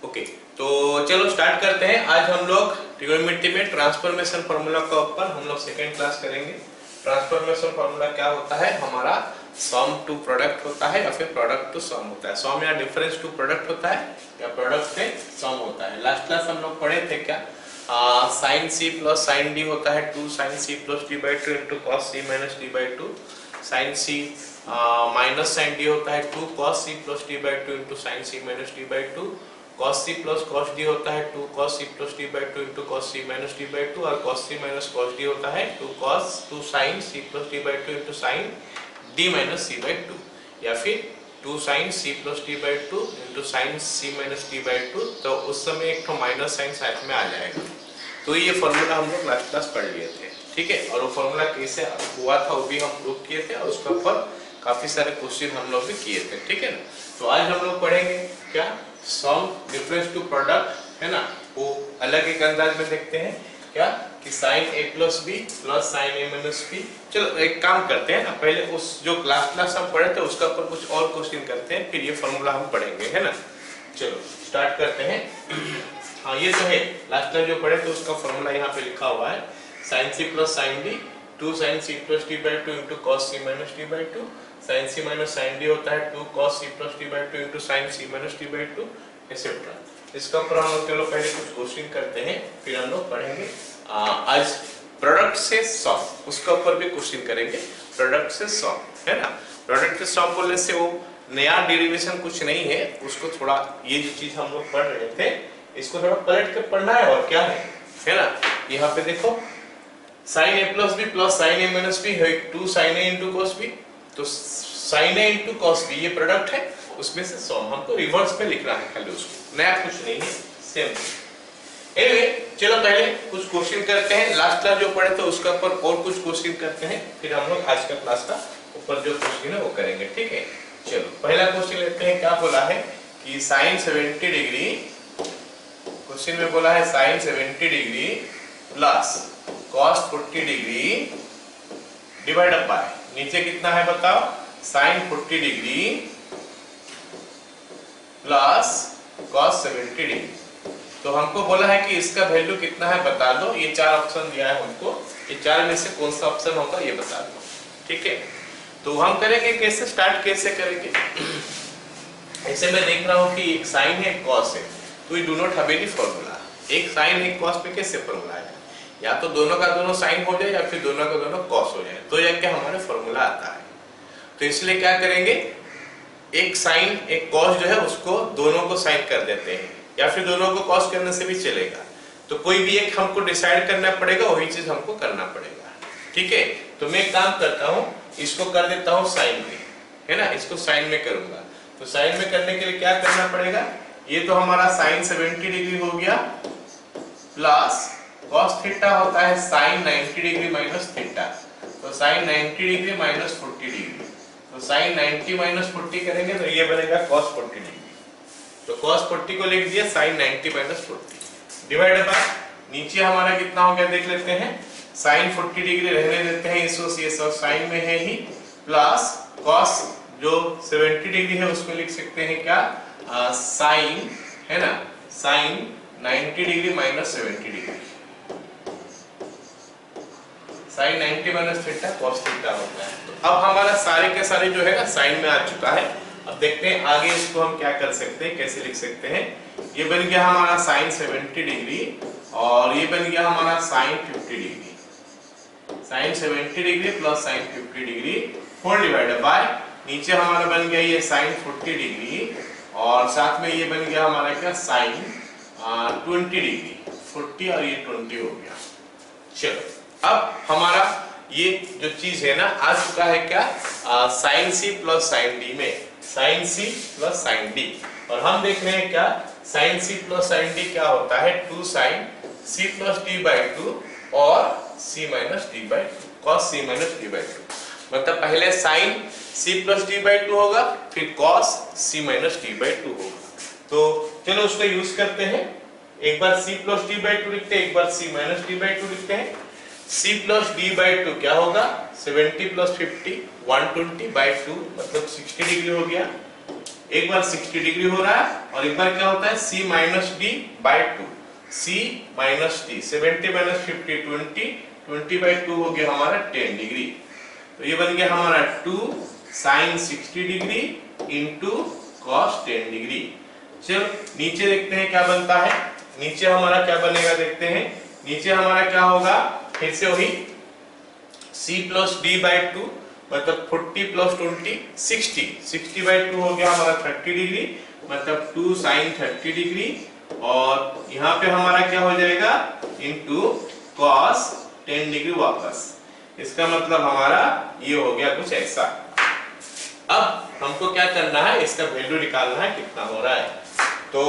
Okay, तो चलो start करते हैं। आज हम लोग ट्रिगोनोमेट्री में ट्रांसफॉर्मेशन फार्मूला का ऊपर हम लोग सेकंड क्लास करेंगे। ट्रांसफॉर्मेशन फार्मूला क्या होता है? हमारा सम टू प्रोडक्ट होता है या फिर प्रोडक्ट टू सम होता है। सम या डिफरेंस टू प्रोडक्ट होता है या प्रोडक्ट से सम होता है। लास्ट क्लास हम लोग पढ़े थे क्या? Sine C plus sine D होता है 2 sine C plus D by 2 into cos C minus D by 2। Sine C minus sine D होता है 2 cos C plus D by 2 into sine C minus D by 2। cos c plus cos d होता है 2 cos c plus d by 2 into cos c minus d by 2 और cos c minus cos d होता है 2 sin c plus d by 2 into sin d minus c by 2 या फिर 2 sin c plus d by 2 into sin c minus d by 2। तो उस समय एक तो माइनस साइन साथ में आ जाएगा। तो ये फॉर्मूला हम लोग लास्ट क्लास पढ़ लिए थे, ठीक है। और वो फॉर्मूला कैसे हुआ था वो भी हम प्रूव किए थे और उसके ऊपर काफी सारे क्वेश्चन हम लोग भी किए थे, ठीक है ना। तो आज हम लोग पढ़ेंगे क्या? सम डिफरेंस टू प्रोडक्ट, है ना। वो अलग एक अंदाज में देखते हैं क्या कि sin a plus b plus sin a minus b। चलो एक काम करते हैं ना, पहले उस जो क्लास हम पढ़े थे उसका ऊपर कुछ और क्वेश्चन करते हैं, फिर ये फॉर्मूला हम पढ़ेंगे, है ना। चलो स्टार्ट करते हैं। हाँ, ये जो है लास्ट में जो पढ़े थे उसका फॉर्मूला यहाँ पे लिखा हुआ है। sin c plus sin d 2 sin c plus d by 2 into cos c minus d by 2। sin c minus sin d होता है 2 cos c plus d by 2 into sin c minus d by 2 etcetera. इसका ऊपर हम लोग चलो पहले कुछ question करते हैं, फिर हम लोग पढ़ेंगे आज प्रोडक्ट से सम, उसका ऊपर भी क्वेश्चन करेंगे। प्रोडक्ट से सम, है ना। प्रोडक्ट से सम बोलने से वो नया डेरिवेशन कुछ नहीं है, उसको थोड़ा ये जो चीज हम लोग पढ़ रहे थे इसको थोड़ा पलट के पढ़ना है और क्या है ना। यहाँ पे देखो sin a plus b plus sin a minus b है 2 sin a into cos b। तो sin a into cos b ये प्रोडक्ट है, उसमें से सम हमको रिवर्स में लिखना है खाली, उसको नया कुछ नहीं है, सेम। एनीवे चलो पहले कुछ क्वेश्चन करते हैं। लास्ट क्लास जो पढ़े थे उसका ऊपर और कुछ क्वेश्चन करते हैं, फिर हम लोग आज का क्लास का ऊपर जो क्वेश्चन है वो करेंगे, ठीक है। चलो पहला क्वेश्चन लेते हैं। क्या बोला है कि sin 70 डिग्री, क्वेश्चन में बोला है sin 70 degree plus cos 40 degree divided by, नीचे कितना है बताओ, sin 40 degree plus cos 70 degree. तो हमको बोला है कि इसका वैल्यू कितना है बता दो। ये चार ऑप्शन दिया है हमको, ये चार में से कौन सा ऑप्शन होगा ये बता दो, ठीक है। तो हम करेंगे कैसे, स्टार्ट कैसे करेंगे। ऐसे मैं देख रहा हूँ कि एक साइन है एक cos है, तो we do not have any formula. एक साइन एक cos पे कैसे फॉर्मूला आएगा? या तो दोनों का दोनों साइन हो जाए या फिर दोनों का दोनों cos हो जाए, तो यह क्या हमारे फॉर्मूला आता है। तो इसलिए क्या करेंगे, एक साइन एक cos जो है उसको दोनों को साइन कर देते हैं या फिर दोनों को cos करने से भी चलेगा। तो कोई भी एक हमको डिसाइड करना पड़ेगा, वही चीज हमको करना पड़ेगा, ठीक है। तो मैं काम करता हूँ, इसको कर देता हूँ साइन में, है ना। इसको साइन में करूंगा, तो साइन में करने के लिए क्या करना पड़ेगा, ये तो हमारा sin 70 डिग्री हो गया प्लस cos थीटा होता है sin 90 डिग्री माइनस थीटा। तो sin 90 डिग्री माइनस 40 डिग्री, तो sin 90 माइनस 40 करेंगे तो ये बनेगा cos 40 डिग्री। तो cos 40 को लिख दिया sin 90 माइनस 40 डिवाइडेड बाय, नीचे हमारा कितना हो गया देख लेते हैं। sin 40 डिग्री रहने देते हैं, इसको ये सब साइन में है ही, प्लस cos जो 70 डिग्री है उसको लिख सकते हैं क्या, साइन, है ना, sine 90 degree minus 70 degree. Sine 90 minus theta cos theta होता है। तो अब हमारा सारे के सारे जो है ना साइन में आ चुका है। अब देखते हैं आगे इसको हम क्या कर सकते हैं, कैसे लिख सकते हैं। ये बन गया हमारा साइन 70 डिग्री और ये बन गया हमारा sine 50 degree. Sine 70 degree plus sine 50 degree whole divided by, नीचे हमारा बन गया ये साइन 40 डिग्री और साथ में ये बन गया हमारा क्या साइन 20 डिग्री। 40 और ये 20 हो गया। चलो अब हमारा ये जो चीज है ना आ चुका है क्या, sine C plus sine D में, sine C plus sine D. और हम देख रहे हैं क्या, sine C plus sine D क्या होता है 2 sine C plus D by 2 और C minus D by 2, cos C minus D by 2। मतलब पहले sine C plus D by 2 होगा, फिर cos C minus D by 2 होगा। तो चलो उसको यूज करते हैं। एक बार सी प्लस डी बाई 2 लिखते हैं, एक बार सी माइनस डी बाई 2 लिखते हैं। c प्लस डी बाई 2 क्या होगा, 70 प्लस 50 120 बाई 2 मतलब 60 डिग्री हो गया। एक बार 60 डिग्री हो रहा है और एक बार क्या होता है c minus D by 2, c minus D, 70 minus 50 20, 20 by 2 हो गया हमारा 10 डिग्री। तो ये बन गया हमारा 2 sine 60 degree into cos 10 degree. चलो नीचे देखते हैं क्या बनता है। नीचे हमारा क्या बनेगा देखते हैं। नीचे हमारा क्या होगा, फिर से वही c प्लस डी बाई 2 मतलब 40 प्लस 20 60, 60 बाई 2 हो गया हमारा 30 डिग्री मतलब 2 साइन 30 डिग्री, और यहाँ पे हमारा क्या हो जाएगा इंटू कॉस 10 डिग्री वापस। इसका मतलब हमारा ये हो गया कुछ ऐसा। अब हमको क्या करना है, इसका वैल्यू निकालना है कितना हो रहा है। तो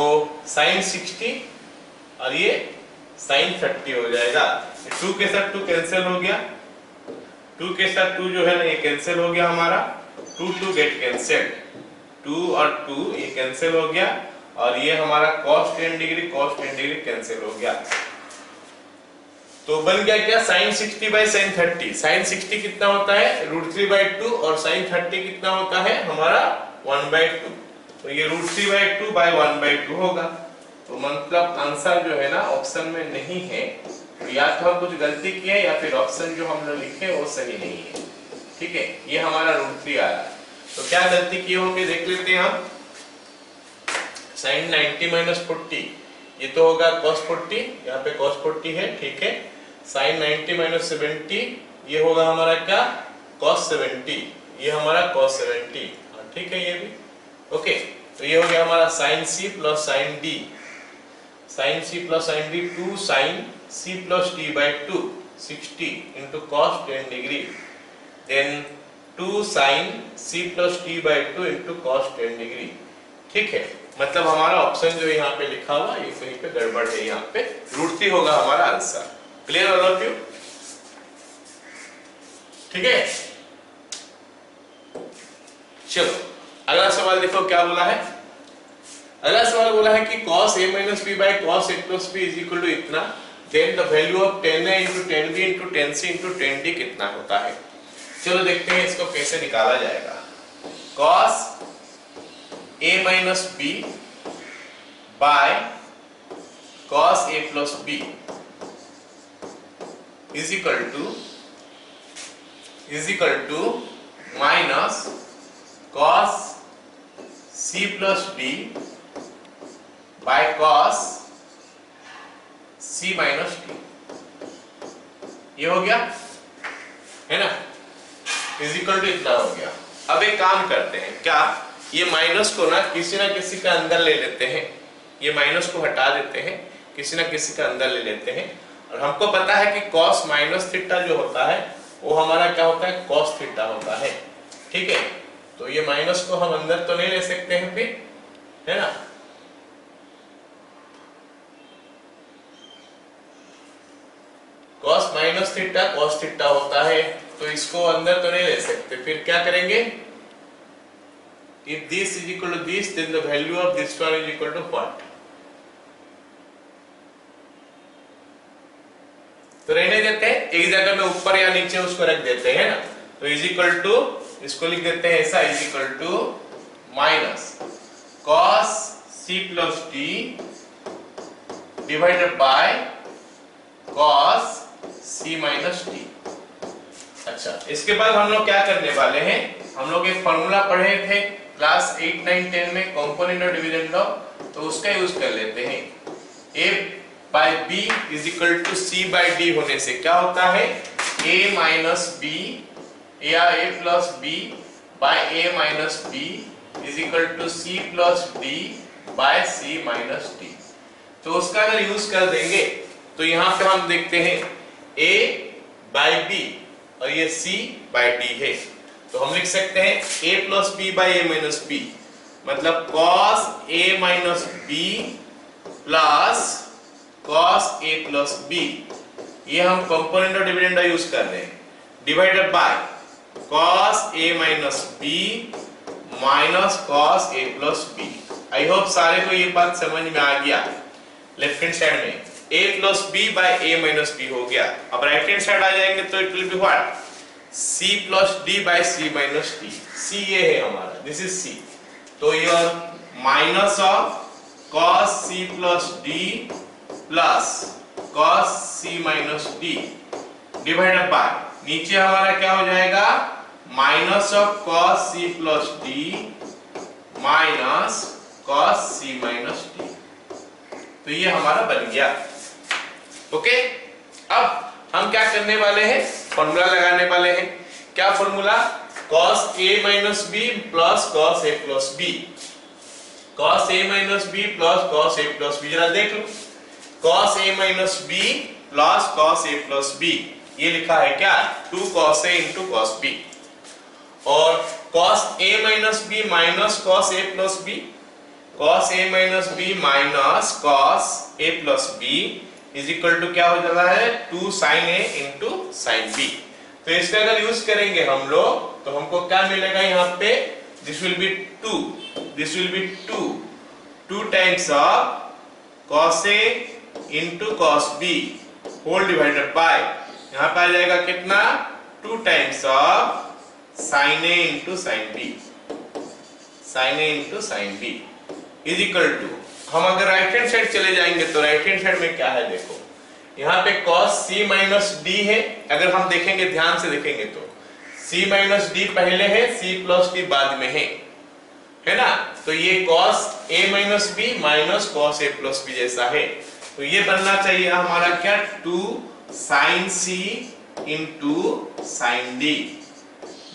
साइन 60 और ये साइन 30 हो जाएगा। 2 के साथ 2 कैंसिल हो गया, 2 के साथ 2 जो है ना ये कैंसिल हो गया हमारा, 2 2 गेट कैंसिल, 2 और 2 ये कैंसिल हो गया, और ये हमारा cos 10 डिग्री कैंसिल हो गया। तो बन गया क्या, sin 60 बाई sin 30। sin 60 कितना होता है √3/2 और sin 30 कितना होता है हमारा 1/2। तो ये √3/2 बाई 1/2 होगा। तो मतलब आंसर जो है ना ऑप्शन में नहीं है, तो या तो हम कुछ गलती किए या फिर ऑप्शन जो हम लोग लिखे वो सही नहीं है। ठीक है, ये हमारा √3 आ रहा है। तो क्या गलती किए होंगे देख लेते हैं हम। sin 90 माइनस 40 ये तो होगा cos 40, यहाँ पे cos 40 है, ठीक है। sin 90 माइनस 70 ये होगा हमारा क्या cos 70, ये हमारा cos 70, ठीक है ये भी ओके। तो ये हो गया हमारा sin c plus sin d, sin c plus sin d 2 sin c plus d by 2 60 into cos 10 degree, then 2 sin c plus d by 2 into cos 10 degree. ठीक है, मतलब हमारा ऑप्शन जो यहाँ पे लिखा हुआ ये कहीं पे गड़बड़ है, यहाँ पे √3 होगा हमारा answer. Clear all of you? ठीक है, चलो अगला सवाल देखो क्या बोला है। अगला सवाल बोला है कि cos a minus b by cos a plus b is equal to इतना, then the value of tan a into tan b into tan c into tan d कितना होता है। चलो देखते हैं इसको कैसे निकाला जाएगा। cos a minus b by cos a plus b is equal to minus cos c plus d by cos c minus d, ये हो गया है ना, इज इक्वल टू इतना हो गया। अब एक काम करते हैं, क्या ये माइनस को ना किसी का अंदर ले लेते हैं, ये माइनस को हटा देते हैं, किसी का अंदर ले लेते हैं, और हमको पता है कि cos माइनस थीटा जो होता है वो हमारा क्या होता है cos थीटा होता है। ठीक है, तो ये माइनस को हम अंदर तो नहीं ले सकते हैं फिर, है ना। cos minus theta cos theta होता है, तो इसको अंदर तो नहीं ले सकते, फिर क्या करेंगे, if this is equal to this then the value of this one is equal to what। तो रहने देते हैं, एक जगह में ऊपर या नीचे उसको रख देते हैं ना। तो इज इक्वल टू, इसको लिख देते हैं ऐसा, is equal to minus cos c plus d divided by cos c minus d। अच्छा, इसके बाद हम लोग क्या करने वाले हैं, हम लोग एक फॉर्मूला पढ़े थे क्लास 8 9 10 में, कंपोनेंट और डिविडेंड लॉ, तो उसका यूज कर लेते हैं। a by b is equal to c by d होने से क्या होता है, a minus b या a plus b by a minus b is equal to c plus d by c minus d। तो उसका अगर यूज कर देंगे तो यहाँ पे हम देखते हैं a by b और ये c by d है, तो हम लिख सकते हैं a plus b by a minus b, मतलब cos a minus b plus cos a plus b, ये हम कंपोनेंट और डिविडेंड यूज कर रहे हैं, divided by cos a minus b minus cos a plus b। I hope सारे को ये बात समझ में आ गया। लेफ्ट हैंड साइड में a plus b by a minus b हो गया। अब राइट हैंड साइड आ जाएंगे तो it will be what, c plus d by c minus d। c ये है हमारा, दिस इज c, तो your minus of cos c plus D plus cos c minus D divided by नीचे हमारा क्या हो जाएगा minus of cos c plus D minus cos c minus D. तो ये हमारा बन गया। ओके, अब हम क्या करने वाले हैं, फॉर्मूला लगाने वाले हैं। क्या formula, cos a minus B plus cos a plus B, cos a minus B plus cos a plus B. जरा देख लो, cos a minus B plus cos a plus B, ये लिखा है क्या 2 cos a into cos b, और cos a minus B minus cos a plus B, cos a minus B minus cos a plus B is equal to क्या हो जा रहा है 2 sin a into sin b। तो इसका अगर use करेंगे हम लोग तो हमको क्या मिलेगा यहाँ पे, this will be 2, this will be 2 times of cos a into cos b whole divided by यहाँ पे आ जाएगा कितना 2 times of sin a into sin b, sin a into sin b is equal to, हम अगर right hand side चले जाएंगे तो right hand side में क्या है देखो, यहाँ पे cos c माइनस d है। अगर हम देखेंगे ध्यान से देखेंगे तो c माइनस d पहले है, c प्लस d बाद में है ना। तो ये cos a minus B minus cos a plus B जैसा है। तो ये बनना चाहिए हमारा क्या 2 sin c into sin d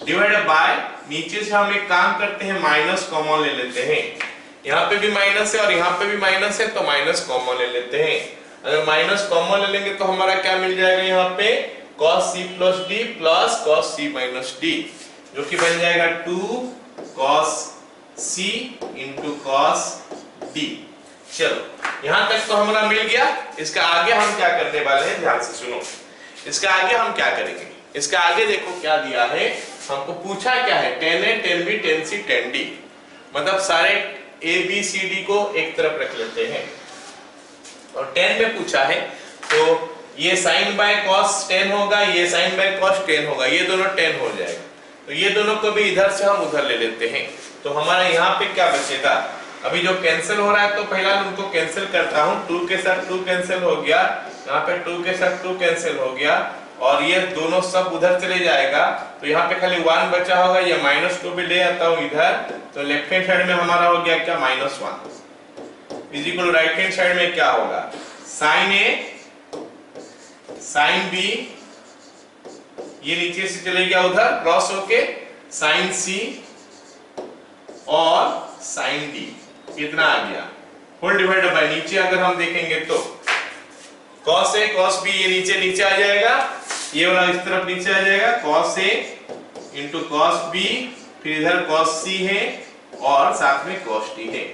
divided by, नीचे से हम एक काम करते हैं माइनस कॉमन ले लेते हैं, यहाँ पे भी माइनस है और यहाँ पे भी माइनस है तो माइनस कॉमन ले लेते हैं। अगर माइनस कॉमन ले लेंगे तो हमारा क्या मिल जाएगा यहाँ पे cos c plus d plus cos c minus d, जो कि बन जाएगा 2 cos c into cos d। चलो यहां तक तो हमारा मिल गया। इसका आगे हम क्या करने वाले हैं, ध्यान से सुनो। इसका आगे हम क्या करेंगे, इसका आगे देखो क्या दिया है, हमको पूछा क्या है 10a 10b 10c 10d, मतलब सारे a b c d को एक तरफ रख लेते हैं और 10 में पूछा है तो ये sin बाय cos 10 होगा, ये sin बाय cos 10 होगा, ये दोनों 10 हो जाएगा। तो ये दोनों को भी इधर से हम उधर ले लेते हैं। तो हमारा यहाँ पे क्या बचेगा, अभी जो कैंसिल हो रहा है तो पहला उनको कैंसिल करता हूँ, 2 के साथ 2 कैंसिल हो गया, यहाँ पे 2 के साथ 2 कैंसिल हो गया और ये दोनों सब उधर चले जाएगा। तो यहाँ पे खाली 1 बचा होगा, ये माइनस को भी ले आता हूँ इधर, तो लेफ्ट हैंड साइड में हमारा हो गया क्या -1 is equal to right hand side में क्या होगा sin a sin b, ये नीचे से चले गया उधर क्रॉस होके sin c और sin d, कितना आ गया होल डिवाइडेड बाय, नीचे अगर हम देखेंगे तो cos a cos b ये नीचे नीचे आ जाएगा, ये वाला इस तरफ नीचे आ जाएगा cos a into cos b, फिर इधर cos c है और साथ में cos d है।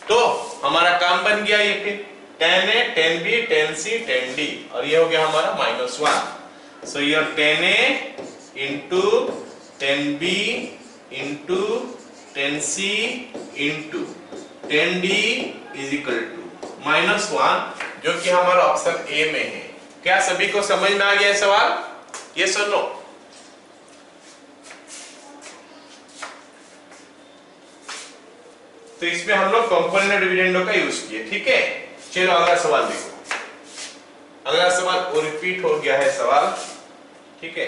तो हमारा काम बन गया ये, फिर 10a 10b 10c 10d और ये हो गया हमारा -1। So your 10a into 10b into 10c into 10d is equal to -1, जो कि हमारा ऑप्शन ए में है। क्या सभी को समझ में आ गया सवाल, ये सुनो। तो इसमें हम लोग कंपोनेंट डिविडेंडो का यूज किए, ठीक है। चलो अगला सवाल देखो, अगला सवाल वो रिपीट हो गया है सवाल, ठीक है।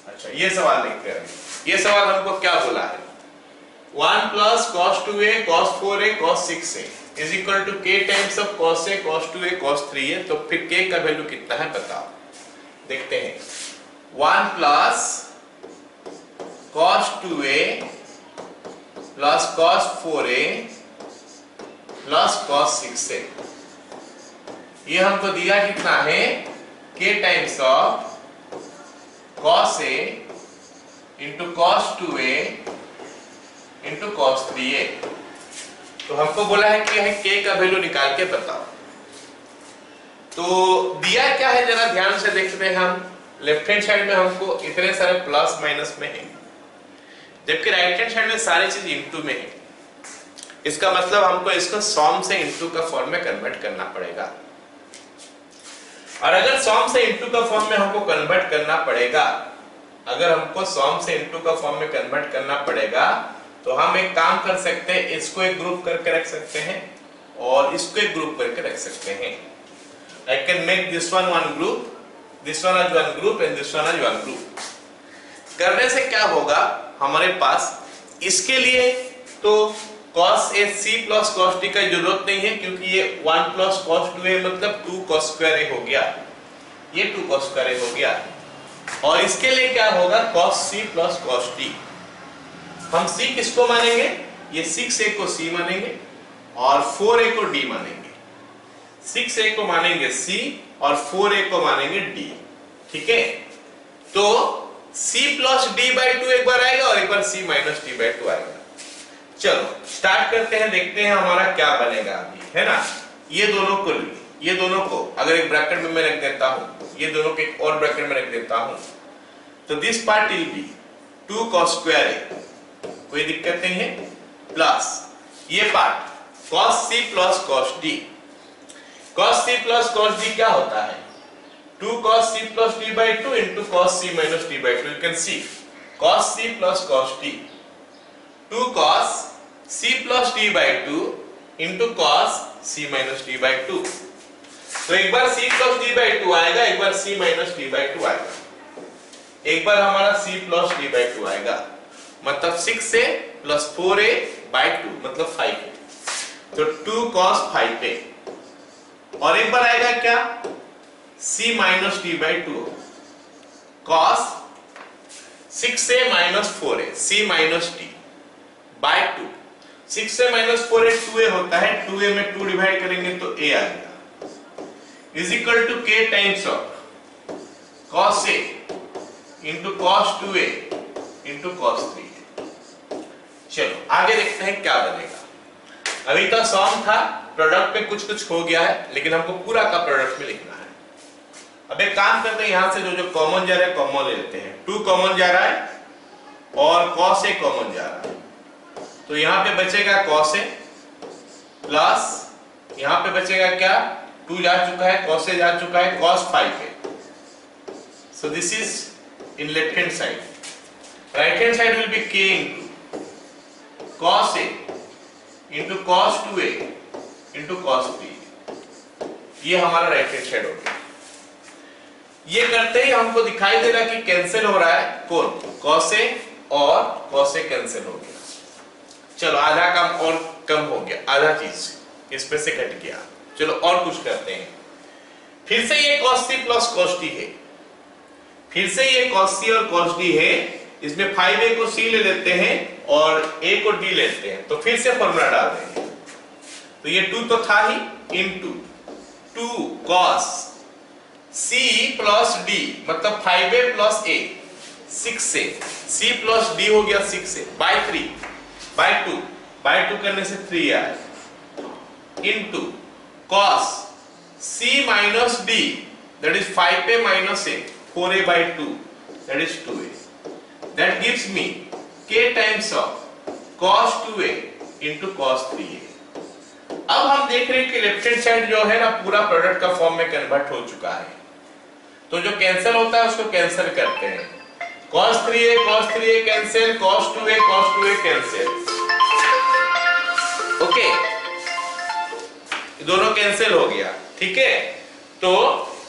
अच्छा ये सवाल देखते हैं, ये सवाल हमको क्या बोला है 1 plus cos 2a cos 4a cos 6a is equal to k times of cos a cos 2a cos 3a। तो फिर k का वैल्यू कितना है बताओ, देखते हैं। 1 plus cos 2a plus cos 4a plus cos 6a, ये हमको दिया कितना है k times of cos a into cos 2a into cos 3a। तो हमको बोला है कि यह k का वैल्यू निकाल के बताओ। तो दिया क्या है जरा ध्यान से देखते हैं हम, लेफ्ट हैंड साइड में हमको इतने सारे प्लस माइनस में है, जबकि राइट हैंड साइड में सारी चीज इनटू में है। इसका मतलब हमको इसको सॉम से इनटू का फॉर्म में कन्वर्ट करना पड़ेगा, और अगर सॉम से इनटू का फॉर्म में हमको कन्वर्ट करना पड़ेगा, अगर हमको सॉम से इनटू का फॉर्म में कन्वर्ट करना पड़ेगा तो हम एक काम कर सकते हैं, इसको एक ग्रुप करके रख सकते हैं और इसको एक ग्रुप करके रख सकते हैं। I can make this one one group, this one as one group and this one as one group। करने से क्या होगा हमारे पास, इसके लिए तो cos A c plus cos d का जरूरत नहीं है क्योंकि ये 1 plus cos 2a मतलब 2 cos square a हो गया, ये 2 cos square a हो गया। और इसके लिए क्या होगा cos c plus cos d। हम c किसको मानेंगे, ये 6a को c मानेंगे और 4a को d मानेंगे। 6a को मानेंगे c और 4a को मानेंगे d। ठीक है, तो c plus d by 2 एक बार आएगा और एक बार c minus d by 2 आएगा। चलो स्टार्ट करते हैं, देखते हैं हमारा क्या बनेगा अभी, है ना। ये दोनों को अगर एक ब्रैकेट में मैं रख देता हूं, ये दोनों को एक और ब्रैकेट में रख देता हूं, तो this part will be 2 cos square a, कोई दिक्कत नहीं है, प्लस ये part cos c plus cos d। cos c plus cos d क्या होता है, 2 cos c plus d by 2 into cos c minus d by 2। You can see cos c plus cos d, 2 cos c plus d by 2 into cos c minus d by 2। तो एक बार c plus d by 2 आएगा, एक बार c minus d by 2 आएगा, एक बार हमारा c plus d by 2 आएगा, मतलब 6a plus 4a by 2 मतलब 5a, तो 2 cos 5a। और एक बार आएगा क्या, c minus d by 2 cos 6a minus 4a, c minus d by 2। 6a minus 4a 2a होता है, 2a में 2 डिवाइड करेंगे तो a आ गया, is equal to k times of cos a into cos 2a into cos 3। चलो आगे देखते हैं क्या बनेगा। अभी तो सम था, प्रोडक्ट में कुछ कुछ हो गया है, लेकिन हमको पूरा का प्रोडक्ट में लिखना है। अब एक काम करते हैं, यहां से जो जो कॉमन जा रहा है कॉमन ले लेते हैं। 2 कॉमन जा रहा है और cos a कॉमन जा रहा है, तो यहां पे बचेगा cos a प्लस यहां पे बचेगा क्या, 2 जा चुका है, cos a जा चुका है, cos 5a। So this is in left hand side, right hand side will be k into cos a into cos 2a into cos 3। ये हमारा राइट हैंड साइड हो गया। ये करते ही हमको दिखाई दे रहा कि कैंसिल हो रहा है कौन, cos a और cos a कैंसिल हो गया। चलो आधा कम और कम हो गया, आधा चीज इसमें से कट गया। चलो और कुछ करते हैं, फिर से ये cos c plus cos d है, फिर से ये cos c और cos d है, इसमें 5a को c ले लेते हैं और a को d लेते हैं, तो फिर से फॉर्मूला डाल देंगे। तो ये 2 तो था ही, into 2 cos c plus d मतलब 5a plus a 6a, c plus d हो गया 6a by 3 by 2 करने से 3 आया, into cos c minus d that is 5a minus a 4a by 2 that is 2a, that gives me k times of cos 2a into cos 3a। अब हम देख रहे हैं कि लेफ्ट हैंड साइड जो है ना पूरा प्रोडक्ट का फॉर्म में कन्वर्ट हो चुका है, तो जो कैंसिल होता है उसको कैंसिल करते हैं। cos 3a cancel, cos 2a cancel, okay दोनों कैंसिल हो गया। ठीक है, तो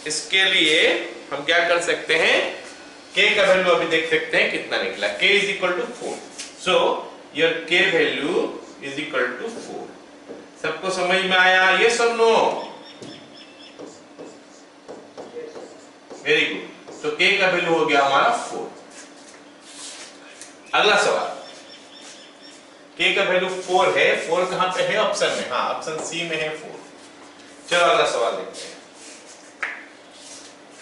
इसके लिए हम क्या कर सकते हैं, k का वैल्यू अभी देख सकते हैं कितना निकला, k is equal to 4। so your k value is equal to 4। सबको समझ में आया, ये सब नो, वेरी गुड। तो k का वैल्यू हो गया हमारा 4। अगला सवाल, k का वैल्यू 4 है, 4 कहां पे है, ऑप्शन में, हाँ ऑप्शन सी में है 4। चलो अगला सवाल देखते हैं।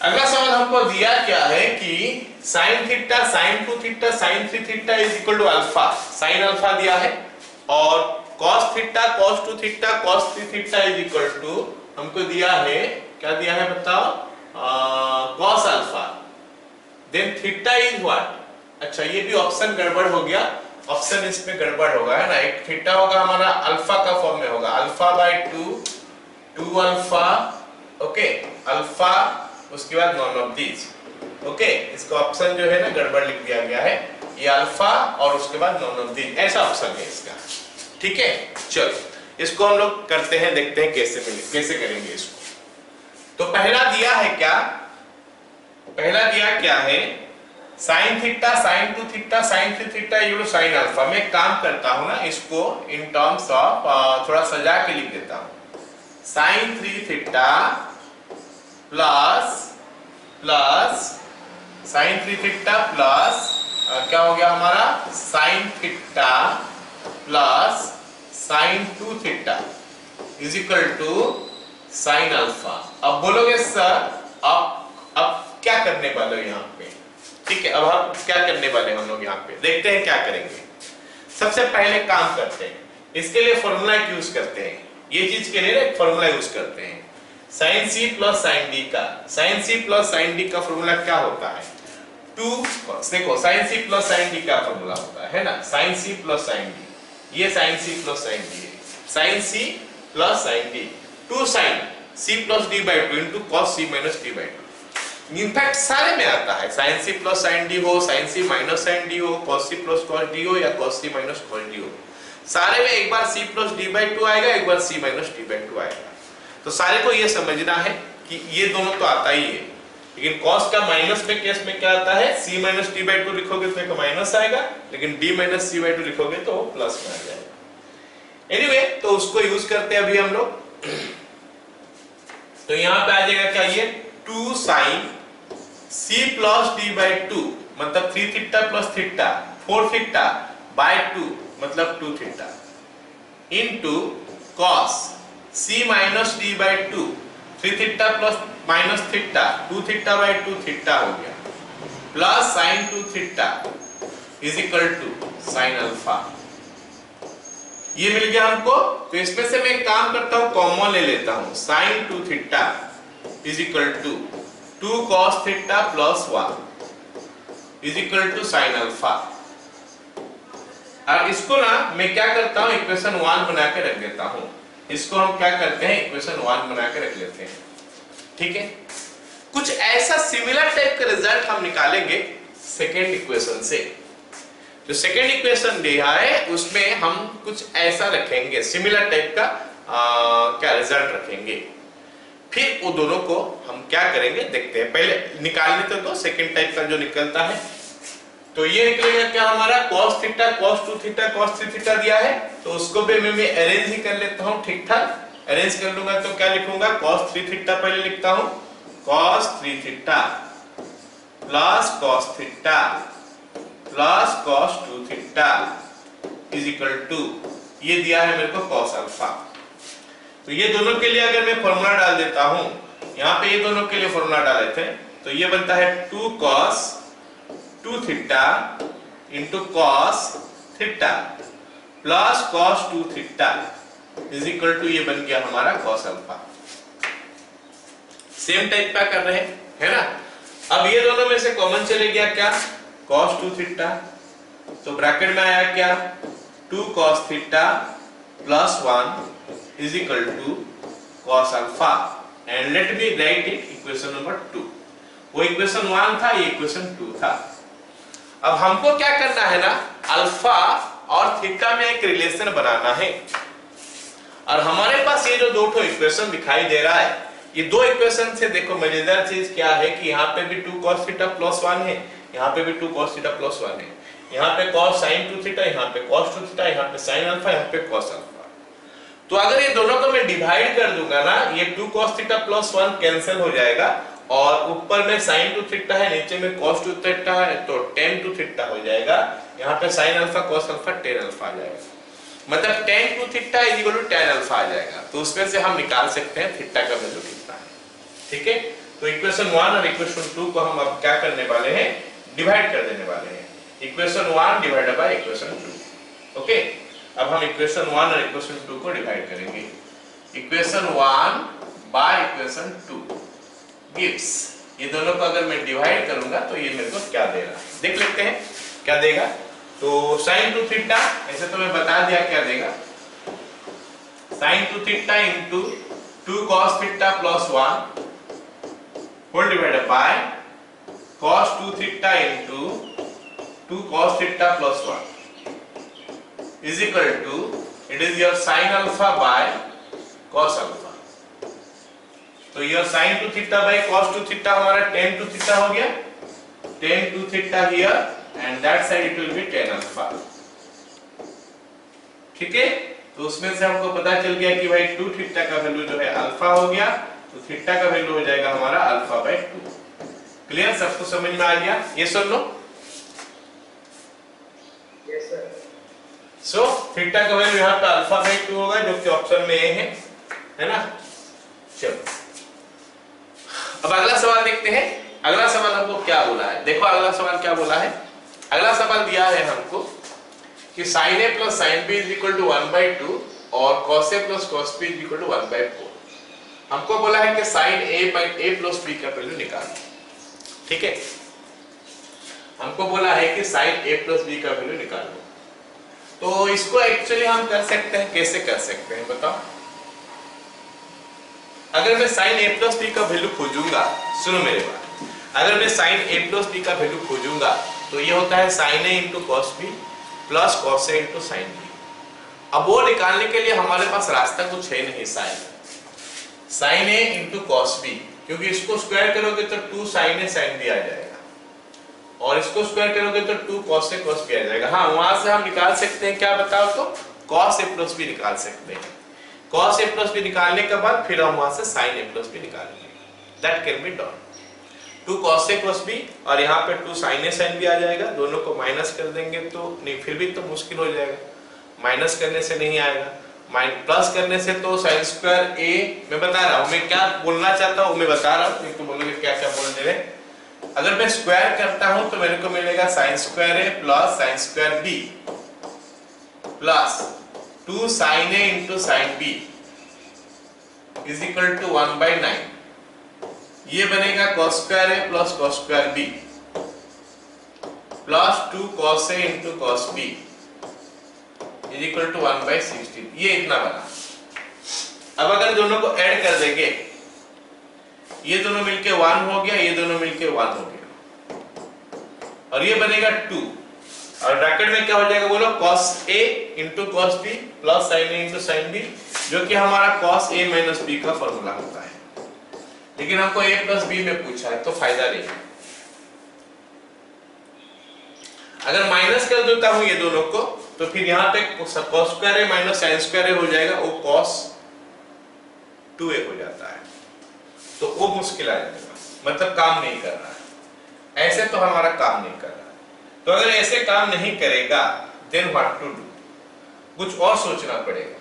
अगला सवाल हमको दिया क्या है कि sin theta, sin 2 theta, sin 3 theta is equal to alpha, sin alpha दिया है, और cos theta, cos 2 theta, cos 3 theta is equal to हमको दिया है, क्या दिया है बताओ, cos alpha, then theta is what. अच्छा ये भी ऑप्शन गड़बड़ हो गया, ऑप्शन इसमें गड़बड़ होगा, है ना। एक थीटा होगा हमारा अल्फा का फॉर्म में होगा, alpha by 2 alpha, okay alpha, उसके बाद नॉन ऑफ दिस, ओके इसका ऑप्शन जो है ना गड़बड़ लिख दिया गया है, ये अल्फा और उसके बाद नॉन ऑफ दी, ऐसा ऑप्शन है इसका। ठीक है, चलो इसको हम लोग करते हैं, देखते हैं कैसे करेंगे इसको। तो पहला दिया है क्या, पहला दिया क्या है, sine theta sine 2 theta sine 3 theta equal sine alpha. मैं एक काम करता हूं ना, इसको इन टर्म्स ऑफ थोड़ा सजा के लिख देता हूं। Sine 3 theta plus sine 3 theta plus क्या हो गया हमारा, sine theta plus sine 2 theta is equal to sine alpha. अब बोलोगे सर अब क्या करने वाले हो यहाँ पे, ठीक है, अब हम क्या करने वाले हम लोग यहाँ पे, देखते हैं क्या करेंगे। सबसे पहले काम करते हैं, इसके लिए फॉर्मूला यूज करते हैं, ये चीज के लिए एक फॉर्मूला यूज करते हैं, sine C plus sine D का। Sine C plus sine D का फॉर्मूला क्या होता है, 2 देखो sine C plus sine D का फॉर्मूला होता है ना, sine C plus sine D, ये sine C plus sine D है, sine C plus sine D 2 sine C plus D by 2 into cos C minus D by 2। In fact सारे में आता है, sine C plus sine D हो, sine C minus sine D हो, cos C plus cos D हो या cos C minus cos D हो, सारे में एक बार सी प्लस डी बाई 2 आएगा, एक बार सी माइनस डी बाई 2 आएगा। तो सारे को ये समझना है कि ये दोनों तो आता ही है, लेकिन कॉस का माइनस में केस में क्या आता है, सी माइनस डी बाई 2 लिखोगे तो एक माइनस आएगा, लेकिन डी माइनस सी बाई 2 लिखोगे तो प्लस में आ जाएगा। एनीवे तो उसको यूज करते हैं अभी हम लोग। तो यहां पे आ जाएगा क्या, ये 2 sine c plus D by 2 मतलब 3 theta plus theta 4 theta by 2 मतलब 2 theta into cos c minus D by 2 3 theta plus minus theta 2 theta by 2 theta हो गया plus sine 2 theta is equal to sine alpha. ये मिल गया हमको। तो इसमें से मैं एक काम करता हूं, कॉमन ले लेता हूं, sine 2 theta is equal to 2 cos theta plus 1 is equal to sine alpha. और इसको ना मैं क्या करता हूं, इक्वेशन 1 बना के रख देता हूं। इसको हम क्या करते हैं, इक्वेशन 1 बना के रख लेते हैं। ठीक है, कुछ ऐसा सिमिलर टाइप का रिजल्ट हम निकालेंगे सेकेंड इक्वेशन से। जो सेकेंड इक्वेशन दिया है उसमें हम कुछ ऐसा रखेंगे, सिमिलर टाइप का क्या रिजल्ट रखेंगे। फिर वो दोनों को हम क्या करेंगे देखते हैं, पहले निकालने तो सेकंड टाइप का जो निकलता है। तो ये निकलेगा क्या हमारा, cos theta cos 2 theta cos 3 theta दिया है, तो उसको भी मैं अरेंज ही कर लेता हूं, ठीक ठाक अरेंज कर लूंगा। तो क्या लिखूंगा, cos 3 थीटा पहले लिखता हूं, cos 3 theta plus cos theta plus cos 2 theta is equal to, ये दिया है मेरे को cos अल्फा। तो ये दोनों के लिए अगर मैं फॉर्मूला डाल देता हूं, यहाँ पे ये दोनों के लिए फॉर्मूला डाले थे, तो ये बनता है 2 cos 2 theta into cos theta plus cos 2 theta is equal to, ये बन गया हमारा cos अल्फा। सेम टाइप का कर रहे हैं, है ना। अब ये दोनों में से कॉमन चले गया क्या, cos 2 थीटा, तो ब्रैकेट में आया क्या 2 cos theta plus 1 is equal to cos alpha and let me write it equation number 2। वो इक्वेशन 1 था, ये इक्वेशन 2 था। अब हमको क्या करना है ना, अल्फा और थीटा में एक रिलेशन बनाना है। और हमारे पास ये जो दो ठो इक्वेशन दिखाई दे रहा है, ये दो इक्वेशन से देखो मजेदार चीज क्या है कि यहाँ पे भी 2 cos थीटा प्लस 1 है, यहाँ पे भी 2 cos थीटा प्लस 1 है, यहाँ पे cos sin 2 थीटा, यहाँ पे cos 2 थीटा, यहाँ पे sin अल्फा, यहाँ पे cos अल्फा। तो अगर ये दोनों को मैं डिवाइड कर दूंगा ना, ये 2 cos थीटा प्लस 1 कैंसिल हो जाएगा और ऊपर में sin 2 थीटा है, नीचे में cos 2 थीटा है, तो tan 2 थीटा हो जाएगा। यहाँ पे sin alpha cos alpha tan alpha आ जाएगा, मतलब tan 2 theta is equal to tan alpha आ जाएगा। तो उसमें से हम निकाल सकते हैं थीटा का वैल्यू कितना है। ठीक है, तो इक्वेशन 1 और इक्वेशन 2 को हम अब क्या करने वाले हैं, डिवाइड कर देने वाले हैं। Equation 1 divided by equation 2। Okay, अब हम इक्वेशन 1 और इक्वेशन 2 को डिवाइड करेंगे। इक्वेशन 1 बाय इक्वेशन 2 गिव्स, ये दोनों को अगर मैं डिवाइड करूंगा तो ये मेरे को क्या दे रहा है, देख लेते हैं क्या देगा। तो sin 2 थीटा, ऐसे तो मैं बता दिया क्या देगा, sin 2 theta into 2 cos theta plus 1 whole divided by cos 2 theta into 2 cos theta plus 1 is equal to, it is your sin alpha by cos alpha. तो your sin 2 theta by cos 2 theta हमारा tan 2 theta हो गया, tan 2 theta here and that side it will be tan alpha. ठीक है, तो उसमें से हमको पता चल गया कि भाई 2 थीटा का वैल्यू जो है अल्फा हो गया, तो थीटा का वैल्यू हो जाएगा हमारा अल्फा बाय 2. क्लियर, सबको समझ में आ गया? ये सुन लो. Yes sir. सो थीटा का वैल्यू यहाँ पे अल्फा बाय 2 होगा, जो कि ऑप्शन में ए है ना. चलो अब अगला सवाल देखते हैं. अगला सवाल हमको क्या बोला है, देखो अगला सवाल क्या बोला है. अगला सवाल दिया है हमको कि sin a plus sin b is equal to 1/2 और cos a plus cos b is equal to 1/4. हमको बोला है कि sin a by a plus b का वैल्यू निकालो. ठीक है, हमको बोला है कि sin a plus b का वैल्यू निकालो. तो इसको एक्चुअली हम कर सकते हैं, कैसे कर सकते हैं बताओ. अगर मैं sin a plus b का वैल्यू खोजूंगा, सुनो मेरे बात, अगर मैं sin a plus b का वैल्यू खोजूंगा तो ये होता है sin a into cos b plus cos a into sin b. अब वो निकालने के लिए हमारे पास रास्ता कुछ है नहीं. sin a into cos b, क्योंकि इसको स्क्वायर करोगे तो 2 sin a sin b आ जाएगा और इसको स्क्वायर करोगे तो 2 cos a cos b आ जाएगा. हाँ, वहां से हम निकाल सकते हैं क्या बताओ, तो cos a plus b निकाल सकते हैं. cos a plus b निकालने के बाद फिर हम वहां से sin a plus b निकालेंगे. That can be done. 2 cos a cos b और यहाँ पे 2 sin a sin b आ जाएगा. दोनों को माइनस कर देंगे तो नहीं, फिर भी तो मुश्किल हो जाएगा. माइनस करने से नहीं आएगा, प्लस करने से तो sin स्क्वायर a. मैं बता रहा हूँ, मैं क्या बोलना चाहता हूँ मैं बता रहा हूँ, तो बोलोगे क्या क्या बोल रहे हैं. अगर मैं स्क्वायर करता हूँ तो मेरे को मिलेगा sin square a plus sin square b plus 2 sin a into sin b is equal to 1/9. ये बनेगा cos square a plus cos square b plus 2 cos a into cos b is equal to 1/16. ये इतना बना. अब अगर दोनों को add कर देंगे, ये दोनों मिलके 1 हो गया, ये दोनों मिलके 1 हो गया और ये बनेगा 2 और ब्रैकेट में क्या हो जाएगा बोलो, cos a into cos b plus sin a into sin b, जो कि हमारा cos a minus b का फॉर्मूला होता है. लेकिन हमको a प्लस b में पूछा है तो फायदा नहीं. अगर माइनस कर देता हूं ये दोनों को तो फिर यहाँ पे cos square a minus sin square a हो जाएगा, वो cos 2a हो जाता है. तो वो मुश्किल आ जाएगा, मतलब काम नहीं कर रहा है. ऐसे तो हमारा काम नहीं कर रहा है. तो अगर ऐसे काम नहीं करेगा देन व्हाट टू डू, कुछ और सोचना पड़ेगा.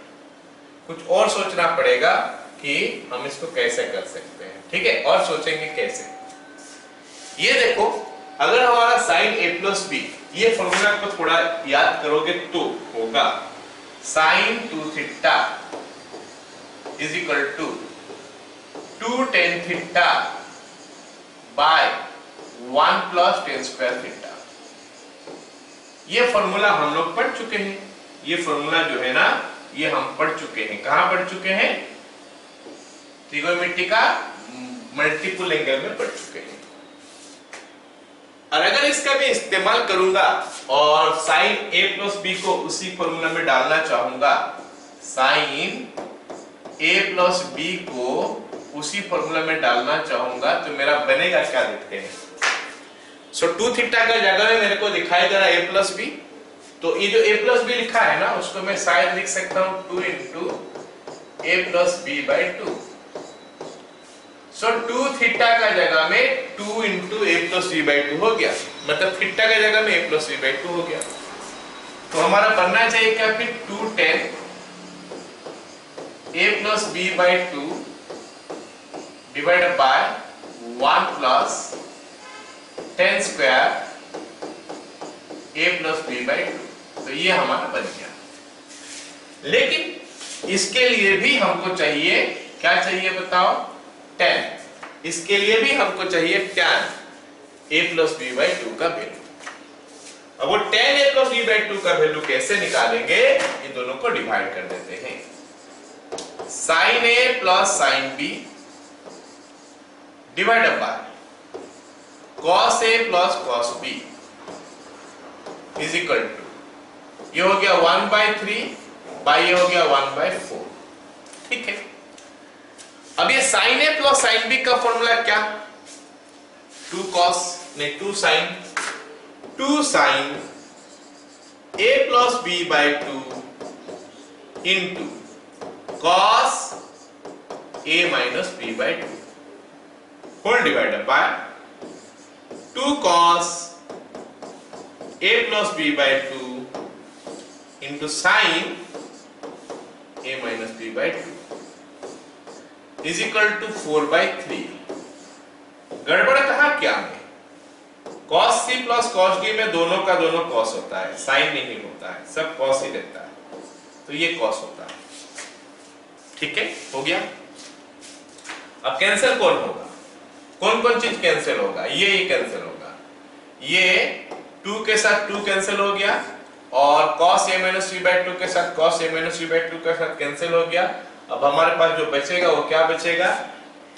कुछ और सोचना पड़ेगा कि हम इसको कैसे कर सकते हैं. ठीक है, और सोचेंगे कैसे. ये देखो, अगर हमारा sin a plus b, ये फॉर्मूला को थोड़ा याद करोगे तो होगा sin 2 theta is equal to 2 tan theta by 1 plus tan square theta. ये फॉर्मूला हम लोग पढ़ चुके हैं. ये फॉर्मूला जो है ना, ये हम पढ़ चुके हैं. कहां पढ़ चुके हैं? ट्रिगोनोमेट्री का मल्टीपल एंगल में पढ़ चुके हैं. और अगर इसका भी इस्तेमाल करूंगा और sin a plus b को उसी फॉर्मूला में डालना चाहूंगा, sin a plus b को उसी फॉर्मूला में डालना चाहूंगा तो मेरा बनेगा क्या देखते हैं. सो 2 थीटा का जगह में मेरे को दिखाई दे रहा है a plus b, तो ये जो a plus b लिखा है ना, उसको मैं शायद लिख सकता हूं 2 into a plus b by 2. So 2 theta का जगह में 2 into a plus b by 2 हो गया, मतलब थीटा का जगह में a plus b by 2 हो गया. तो हमारा बनना चाहिए क्या फिर 2 tan a plus b by 2 divided by 1 plus tan square a plus b by 2. तो ये हमारा बन गया. लेकिन इसके लिए भी हमको चाहिए, क्या चाहिए बताओ, tan. इसके लिए भी हमको चाहिए tan a plus b by 2 का वैल्यू. अब वो tan a plus b by 2 का वैल्यू कैसे निकालेंगे, इन दोनों को डिवाइड कर देते हैं. sin a plus sin b divided by cos a plus cos b is equal to, ये हो गया 1/3 बाई ये हो गया 1/4। ठीक है, अब ये sine A plus sine B का फॉर्मूला क्या, 2 cos नहीं 2 sin a plus b by 2 into cos a minus b by 2 whole divided by 2 cos a plus b by 2 into sine a minus b by 2 is equal to 4/3। गड़बड़ कहा क्या में, cos c plus cos d में दोनों का दोनों cos होता है, साइन नहीं होता है, सब cos ही रहता है, तो ये cos होता है। ठीक है, हो गया। अब कैंसिल कौन होगा, कौन कौन चीज कैंसिल होगा, ये कैंसिल होगा, ये 2 के साथ 2 कैंसिल हो गया और cos a minus b by 2 के साथ cos a minus b by 2 के साथ कैंसिल हो गया। अब हमारे पास जो बचेगा वो क्या बचेगा,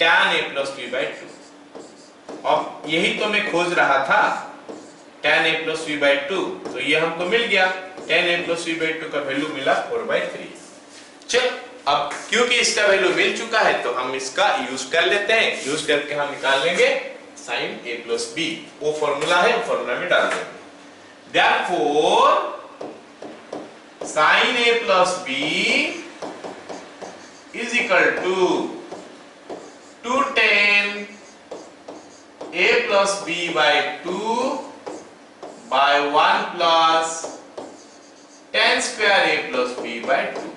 tan a plus b by 2। अब यही तो मैं खोज रहा था, tan a plus b by 2, तो ये हमको मिल गया, tan a plus b by 2 का वैल्यू मिला 4/3। चल, अब क्योंकि इसका वैल्यू मिल चुका है तो हम इसका यूज कर लेते हैं, यूज करके हम निकाल लेंगे sin a प्लस b, वो फॉर्मूला है, वो फॉर्मूला में डाल देंगे। Therefore sin a plus b is equal to 2 tan a plus b by 2 by 1 plus tan square a plus b by 2।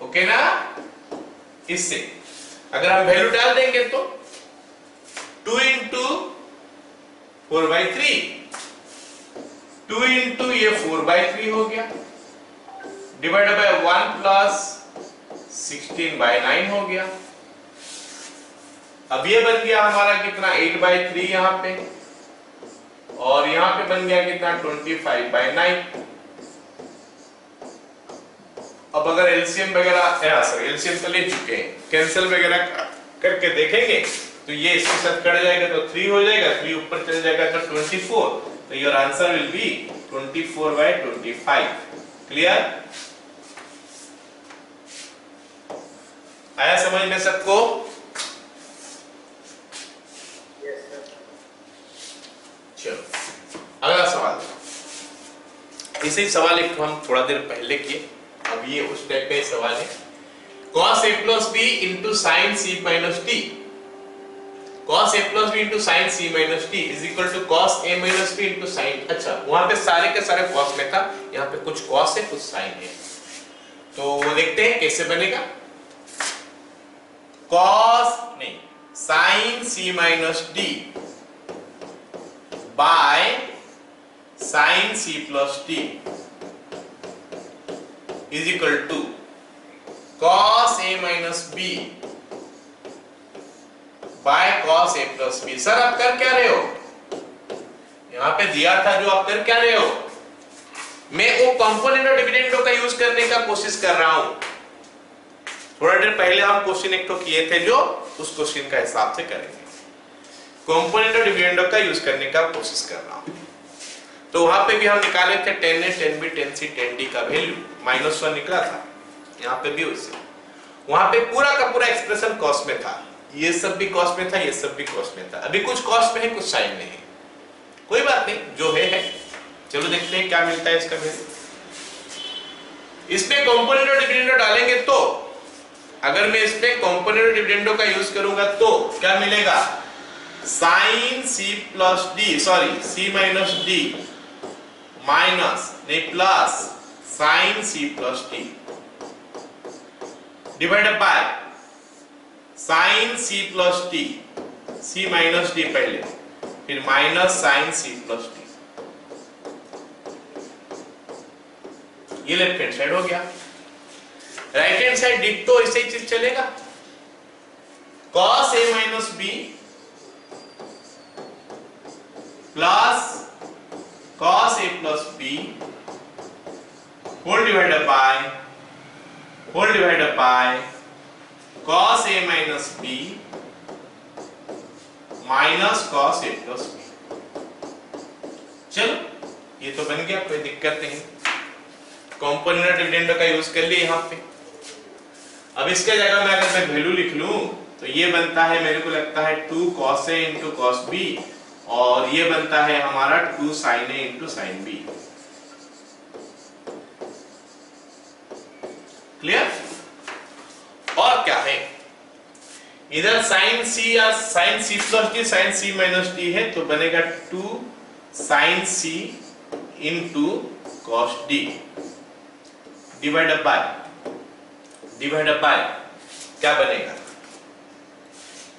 Okay ना, इससे अगर हम वैल्यू डाल देंगे तो 2 इंटू 4/3, 2 इंटू ये 4/3 हो गया, डिवाइडेड बाय 1 प्लस 16/9 हो गया। अब ये बन गया हमारा कितना 8/3 यहां पे, और यहां पे बन गया कितना 25/9। अब अगर एलसीएम वगैरह, सॉरी एलसीएम तो ले चुके हैं, कैंसिल वगैरह करके देखेंगे तो ये इसके साथ कट जाएगा तो 3 हो जाएगा, 3 ऊपर चल जाएगा तो 24, तो your answer will be 24/25। Clear, आया समझ में सबको? Yes sir. चलो अगला सवाल, इसी सवाल एक हम थोड़ा देर पहले किए, अब ये उस टाइप का सवाल है। cos a plus b into sin c minus d, cos a plus b into sin c minus d is equal to cos a minus b into sin। अच्छा, वहां पे सारे के सारे cos में था, यहाँ पे कुछ cos है कुछ sin है, तो वो देखते हैं कैसे बनेगा। cos नहीं sin c minus d by sin c plus d is equal to cos a minus b by cos a plus b। Sir आप कर क्या रहे हो, यहां पे दिया था जो आप कर क्या रहे हो, मैं वो कंपोनेंट और डिविडेंडो का यूज करने का कोशिश कर रहा हूं। थोड़ा देर पहले हम क्वेश्चन एक तो किए थे जो उस क्वेश्चन का हिसाब से करेंगे, कंपोनेंट और डिविडेंडो का यूज करने का कोशिश कर रहा हूं। तो वहां पे भी हम निकाले थे tan a tan b tan c tan d का वैल्यू -1 निकला था, यहाँ पे भी उसे, वहां पे पूरा का पूरा एक्सप्रेशन कॉस में था, ये सब भी कॉस में था, ये सब भी कॉस में था, अभी कुछ कॉस में है कुछ साइन में है, कोई बात नहीं, जो है। चलो देखते हैं क्या मिलता है इसका वैल्यू। इसमें कंपोनेंट और डिविडेंडो डालेंगे तो, अगर मैं इसमें कंपोनेंट और डिविडेंडो का यूज करूंगा तो क्या मिलेगा, sin c plus d, sorry c minus d minus नहीं plus sin c plus d divided by sin c plus d, c minus d पहले, फिर minus sin c plus d, ये लेफ्ट हैंड साइड हो गया। Right hand side ditto ऐसे ही चीज चलेगा, cos a minus b plus cos a plus b whole divided by cos a minus b minus cos a plus b। चलो ये तो बन गया, कोई दिक्कत नहीं। कॉम्पोनेंट डिविडेंड का यूज कर लिए यहाँ पे। अब इसके जगह में अगर मैं वैल्यू लिख लूं तो ये बनता है, मेरे को लगता है 2 cos A into cos B, और ये बनता है हमारा 2 sin A into sin B। Clear? और क्या है, इधर sin C या sin C plus D sin C minus D है, तो बनेगा 2 sin C into cos D divided bye क्या बनेगा,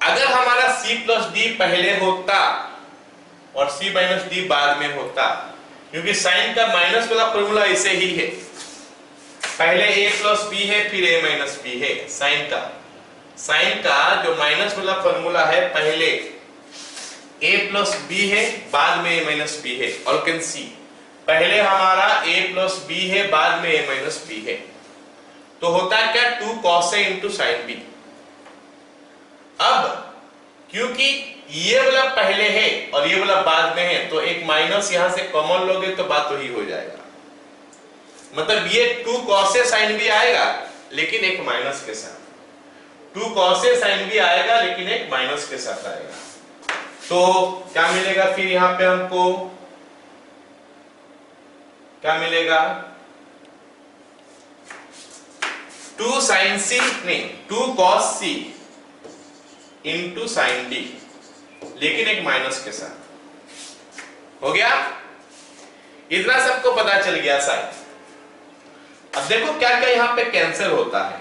अगर हमारा C प्लस D पहले होता और C माइनस D बाद में होता, क्योंकि साइन का माइनस वाला फॉर्मूला ऐसे ही है, पहले A प्लस B है फिर A माइनस B है। साइन का जो माइनस वाला फॉर्मूला है, पहले A प्लस B है बाद में A माइनस B है। ऑल कैन सी, पहले हमारा A प्लस B है बाद में A माइनस B है, तो होता है क्या 2 cos A into sin B। अब क्योंकि ये वाला पहले है और ये वाला बाद में है, तो एक माइनस यहां से कॉमन लोगे तो बात वही हो जाएगा। मतलब ये 2 cos A sin B आएगा लेकिन एक माइनस के साथ, 2 cos A sin B आएगा लेकिन एक माइनस के साथ आएगा। तो क्या मिलेगा फिर यहां पे हमको, क्या मिलेगा, 2 sin C नहीं 2 cos C into sin D, लेकिन एक माइनस के साथ। हो गया, इतना सबको पता चल गया साइन। अब देखो क्या क्या यहाँ पे कैंसिल होता है,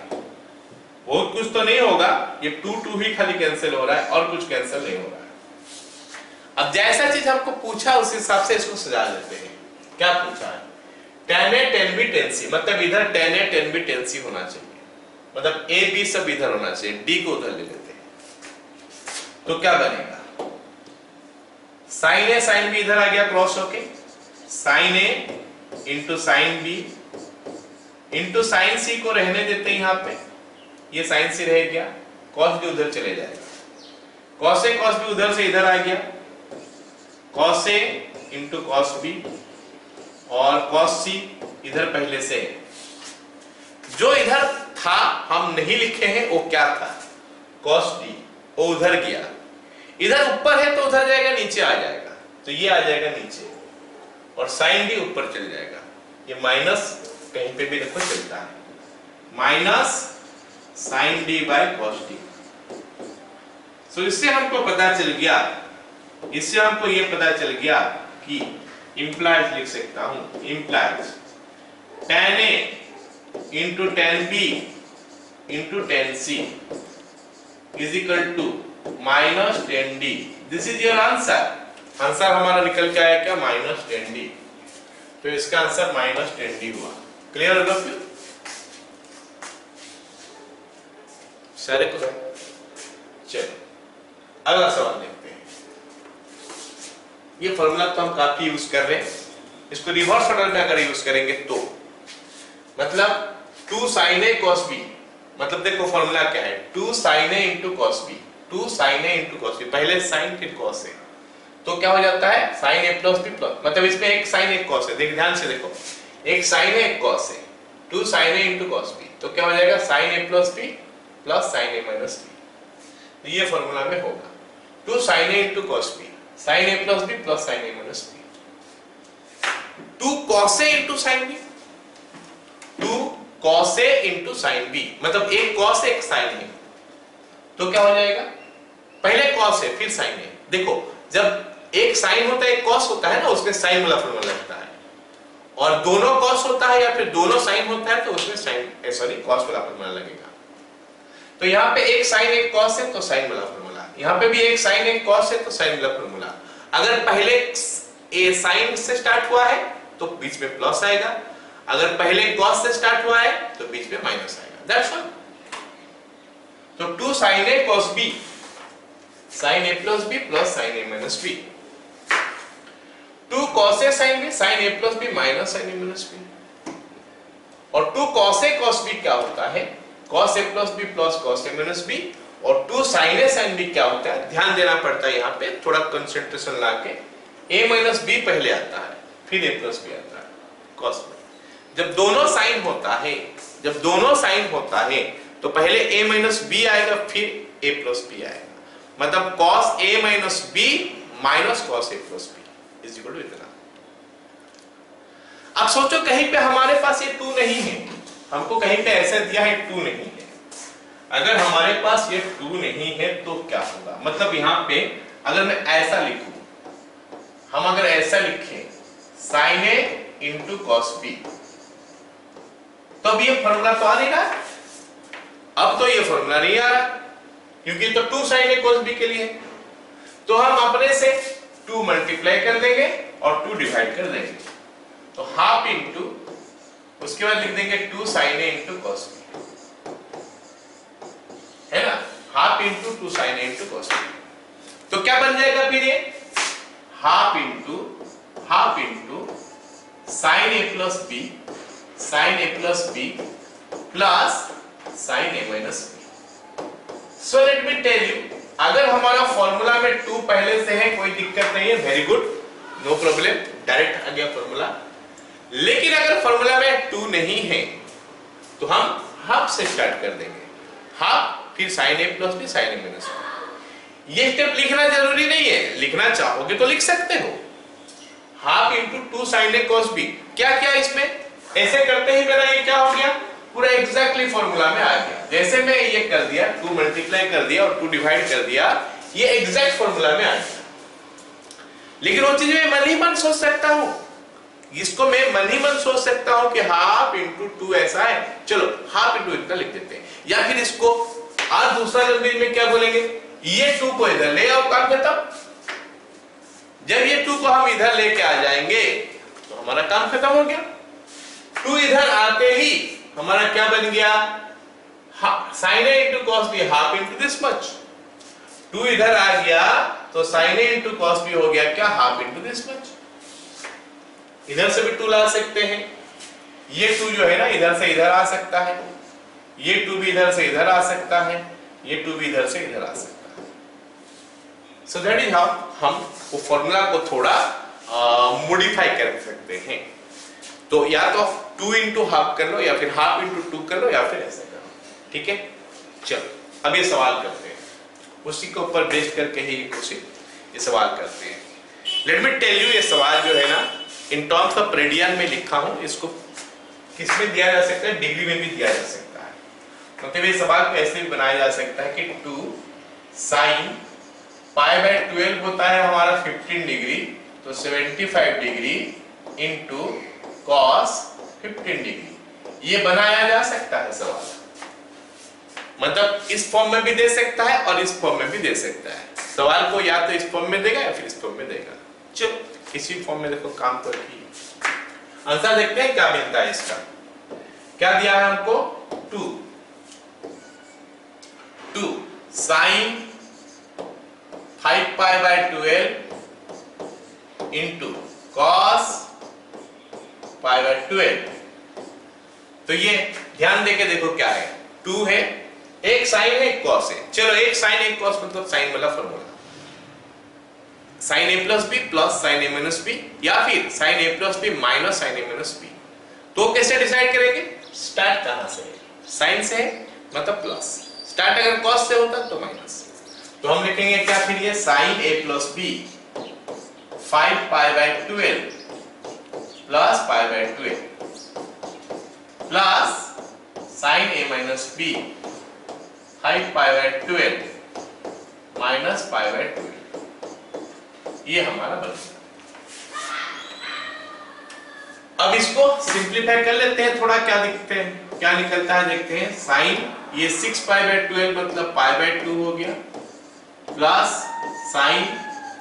बहुत कुछ तो नहीं होगा, ये 2 ही खाली कैंसिल हो रहा है और कुछ कैंसिल नहीं हो रहा है। अब जैसा चीज हमको पूछा उस हिसाब से इसको सजा लेते हैं। क्या पूछा है, tan A tan B tan C, मतलब इधर tan A tan B tan C होना चाहिए, मतलब A B सब इधर होना चाहिए, D को उधर ले लेते हैं। तो क्या बनेगा, sin A sin B इधर आ गया क्रॉस होके, sin A into sin B into sin C को रहने देते हैं, यहां पे ये sin C रह गया, cos B उधर चले जाएगा, cos A cos B उधर से इधर आ गया, cos A into cos B, और cos C इधर पहले से है। जो इधर था हम नहीं लिखे हैं, वो क्या था, cos D, वो उधर गया, इधर ऊपर है तो उधर जाएगा, नीचे आ जाएगा, तो ये आ जाएगा नीचे, और sin D ऊपर चल जाएगा। ये माइनस कहीं पे भी देखो चलता है, minus sin D by cos D। So इससे हमको पता चल गया, इससे हमको ये पता चल गया कि इंप्लाइज लिख सकता हूं, implies tan A into tan B into tan C is equal to minus tan D। This is your answer. Answer हमारा निकल के आया क्या, माइनस tan D। तो इसका आंसर माइनस tan D हुआ। क्लियर होगा फिर सारे को। चलो अगला सवाल देखते हैं। ये फॉर्मूला तो हम काफी यूज कर रहे हैं, इसको रिवर्स ऑर्डर में अगर यूज करेंगे तो मतलब 2 sin A cos B, मतलब देखो फॉर्मूला क्या है, 2 sin A into cos B, 2 sin A into cos B, पहले sin फिर cos A, तो क्या हो जाता है sin A plus B plus, मतलब इसमें एक sin एक cos A, देख ध्यान से देखो, एक sin A एक cos A, 2 sin A into cos B, तो क्या हो जाएगा sin A plus B plus sin A minus B। तो ये फॉर्मूला में होगा 2 sin A into cos B, sin A plus B plus sin A minus B, 2 cos A into sin B, 2 cos A into sin B, मतलब एक cos एक sin है, तो क्या हो जाएगा पहले cos है फिर sin है। देखो जब एक sin होता है एक cos होता है ना, उसमें sin वाला फॉर्मूला लगता है, और दोनों cos होता है या फिर दोनों sin होता है तो उसमें cos वाला फॉर्मूला लगेगा। तो यहाँ पे एक sin एक cos है तो sin वाला फॉर्मूला, यहाँ पे भी एक sin एक cos है तो sin वाला फॉर्मूला। अगर पहले ए sin से स्टार्ट हुआ है तो बीच में प्लस आएगा, अगर पहले cos से स्टार्ट हुआ है तो बीच में माइनस आएगा। That's all. तो 2 sin A cos B, sin A plus B plus sin A minus B, 2 cos A sin B, sin A plus B minus sin A minus B, और 2 cos A cos B क्या होता है, cos A plus B plus cos A minus B, और 2 sin A sin B क्या होता है, ध्यान देना पड़ता है यहाँ पे, थोड़ा कंसंट्रेशन लाके A minus B पहले आता है, फिर a प्लस बी आता है cos में। जब दोनों साइन होता है तो पहले a माइनस बी आएगा फिर a प्लस बी आएगा, मतलब cos a minus B minus cos a plus B is equal to इतना। अब सोचो कहीं पे हमारे पास ये 2 नहीं है, हमको कहीं पे ऐसा दिया है 2 नहीं है। अगर हमारे पास ये 2 नहीं है तो क्या होगा, मतलब यहाँ पे अगर मैं ऐसा लिखूं, हम अगर ऐसा लिखें sin a into cos b, तब ये फॉर्मूला तो आ नहीं रहा। अब तो ये फॉर्मूला नहीं आ रहा क्योंकि तो 2 sin a cos b के लिए, तो हम अपने से 2 मल्टीप्लाई कर देंगे और 2 डिवाइड कर देंगे, तो हाफ इंटू उसके बाद लिख देंगे 2 sin a into cos b, है ना, half into 2 sin a into cos b। तो क्या बन जाएगा फिर ये half into sin a plus b plus sin a minus b। So let me tell you, अगर हमारा फॉर्मूला में 2 पहले से है कोई दिक्कत नहीं है, very good, no problem, direct आ गया फॉर्मूला। लेकिन अगर फॉर्मूला में 2 नहीं है तो हम हाफ से स्टार्ट कर देंगे, हाफ फिर sin a plus b sin a minus b। ये स्टेप लिखना जरूरी नहीं है, लिखना चाहोगे तो लिख सकते हो, half into 2 sin a cos b। क्या क्या इसमें ऐसे करते ही मेरा ये क्या हो गया, पूरा एग्जैक्टली फॉर्मूला में आ गया। जैसे मैं ये कर दिया 2 मल्टीप्लाई कर दिया और 2 डिवाइड कर दिया, ये एग्जैक्ट फॉर्मूला में आ गया। लेकिन वो चीज मैं मन ही मन सोच सकता हूं, इसको मैं मन ही मन सोच सकता हूं कि हाफ इंटू 2 ऐसा है, चलो हाफ इंटू इतना लिख देते हैं। या फिर इसको आज दूसरा लैंग्वेज में क्या बोलेंगे, ये 2 को इधर ले आओ, काम खत्म। जब ये 2 को हम इधर लेके आ जाएंगे तो हमारा काम खत्म हो गया। 2 इधर आते ही हमारा क्या बन गया, sin a into cos b half into this much. 2 इधर आ गया तो sin a into cos b हो गया क्या, हाफ इंटू दिस मच। इधर से भी 2 ला सकते हैं, ये 2 जो है ना इधर से इधर आ सकता है, ये 2 भी इधर से इधर आ सकता है, ये 2 भी इधर से इधर आ सकता है। सो दैट इज हाउ हम वो फॉर्मूला को थोड़ा मॉडिफाई कर सकते हैं। तो या तो 2 इंटू हाफ कर लो, या फिर हाफ इंटू 2 कर लो, या फिर ऐसा करो, ठीक है। चलो अब ये सवाल करते हैं, उसी के ऊपर बेस्ड करके ही ये सवाल करते हैं। लेट मी टेल यू, ये सवाल जो है ना इन टर्म्स ऑफ रेडियन में लिखा हूं, इसको किस में दिया जा सकता है, डिग्री में भी दिया जा सकता है। मतलब ये सवाल को ऐसे भी बनाया जा सकता है कि 2 sin π/12 होता है हमारा 15 डिग्री, तो 75 डिग्री इंटू cos 15 डिग्री, ये बनाया जा सकता है सवाल। मतलब इस फॉर्म में भी दे सकता है और इस फॉर्म में भी दे सकता है। सवाल को या तो इस फॉर्म में देगा या फिर इस फॉर्म में देगा। चलो किसी फॉर्म में देखो, काम तो ठीक। आंसर देखते हैं क्या मिलता है इसका। क्या दिया है हमको, 2 sin 5π/12 इंटू cos π/12। तो ये ध्यान देके देखो क्या है, 2 है, एक साइन है एक cos है। चलो एक साइन एक cos मतलब साइन वाला formula, sin a plus B plus sin a minus B, या फिर sin a plus B minus sin a minus B. तो कैसे डिसाइड करेंगे, स्टार्ट कहां से है, साइन से है मतलब प्लस, स्टार्ट अगर cos से होता तो माइनस। तो हम लिखेंगे क्या फिर, ये sin a plus B 5π/12 plus π/12 plus sin a minus B 5π/12 minus π/12, ये हमारा बन गया। अब इसको सिंप्लीफाई कर लेते हैं थोड़ा, क्या दिखते हैं, क्या निकलता है देखते हैं। sin ये 6π/12 मतलब π/2 हो गया, प्लस sin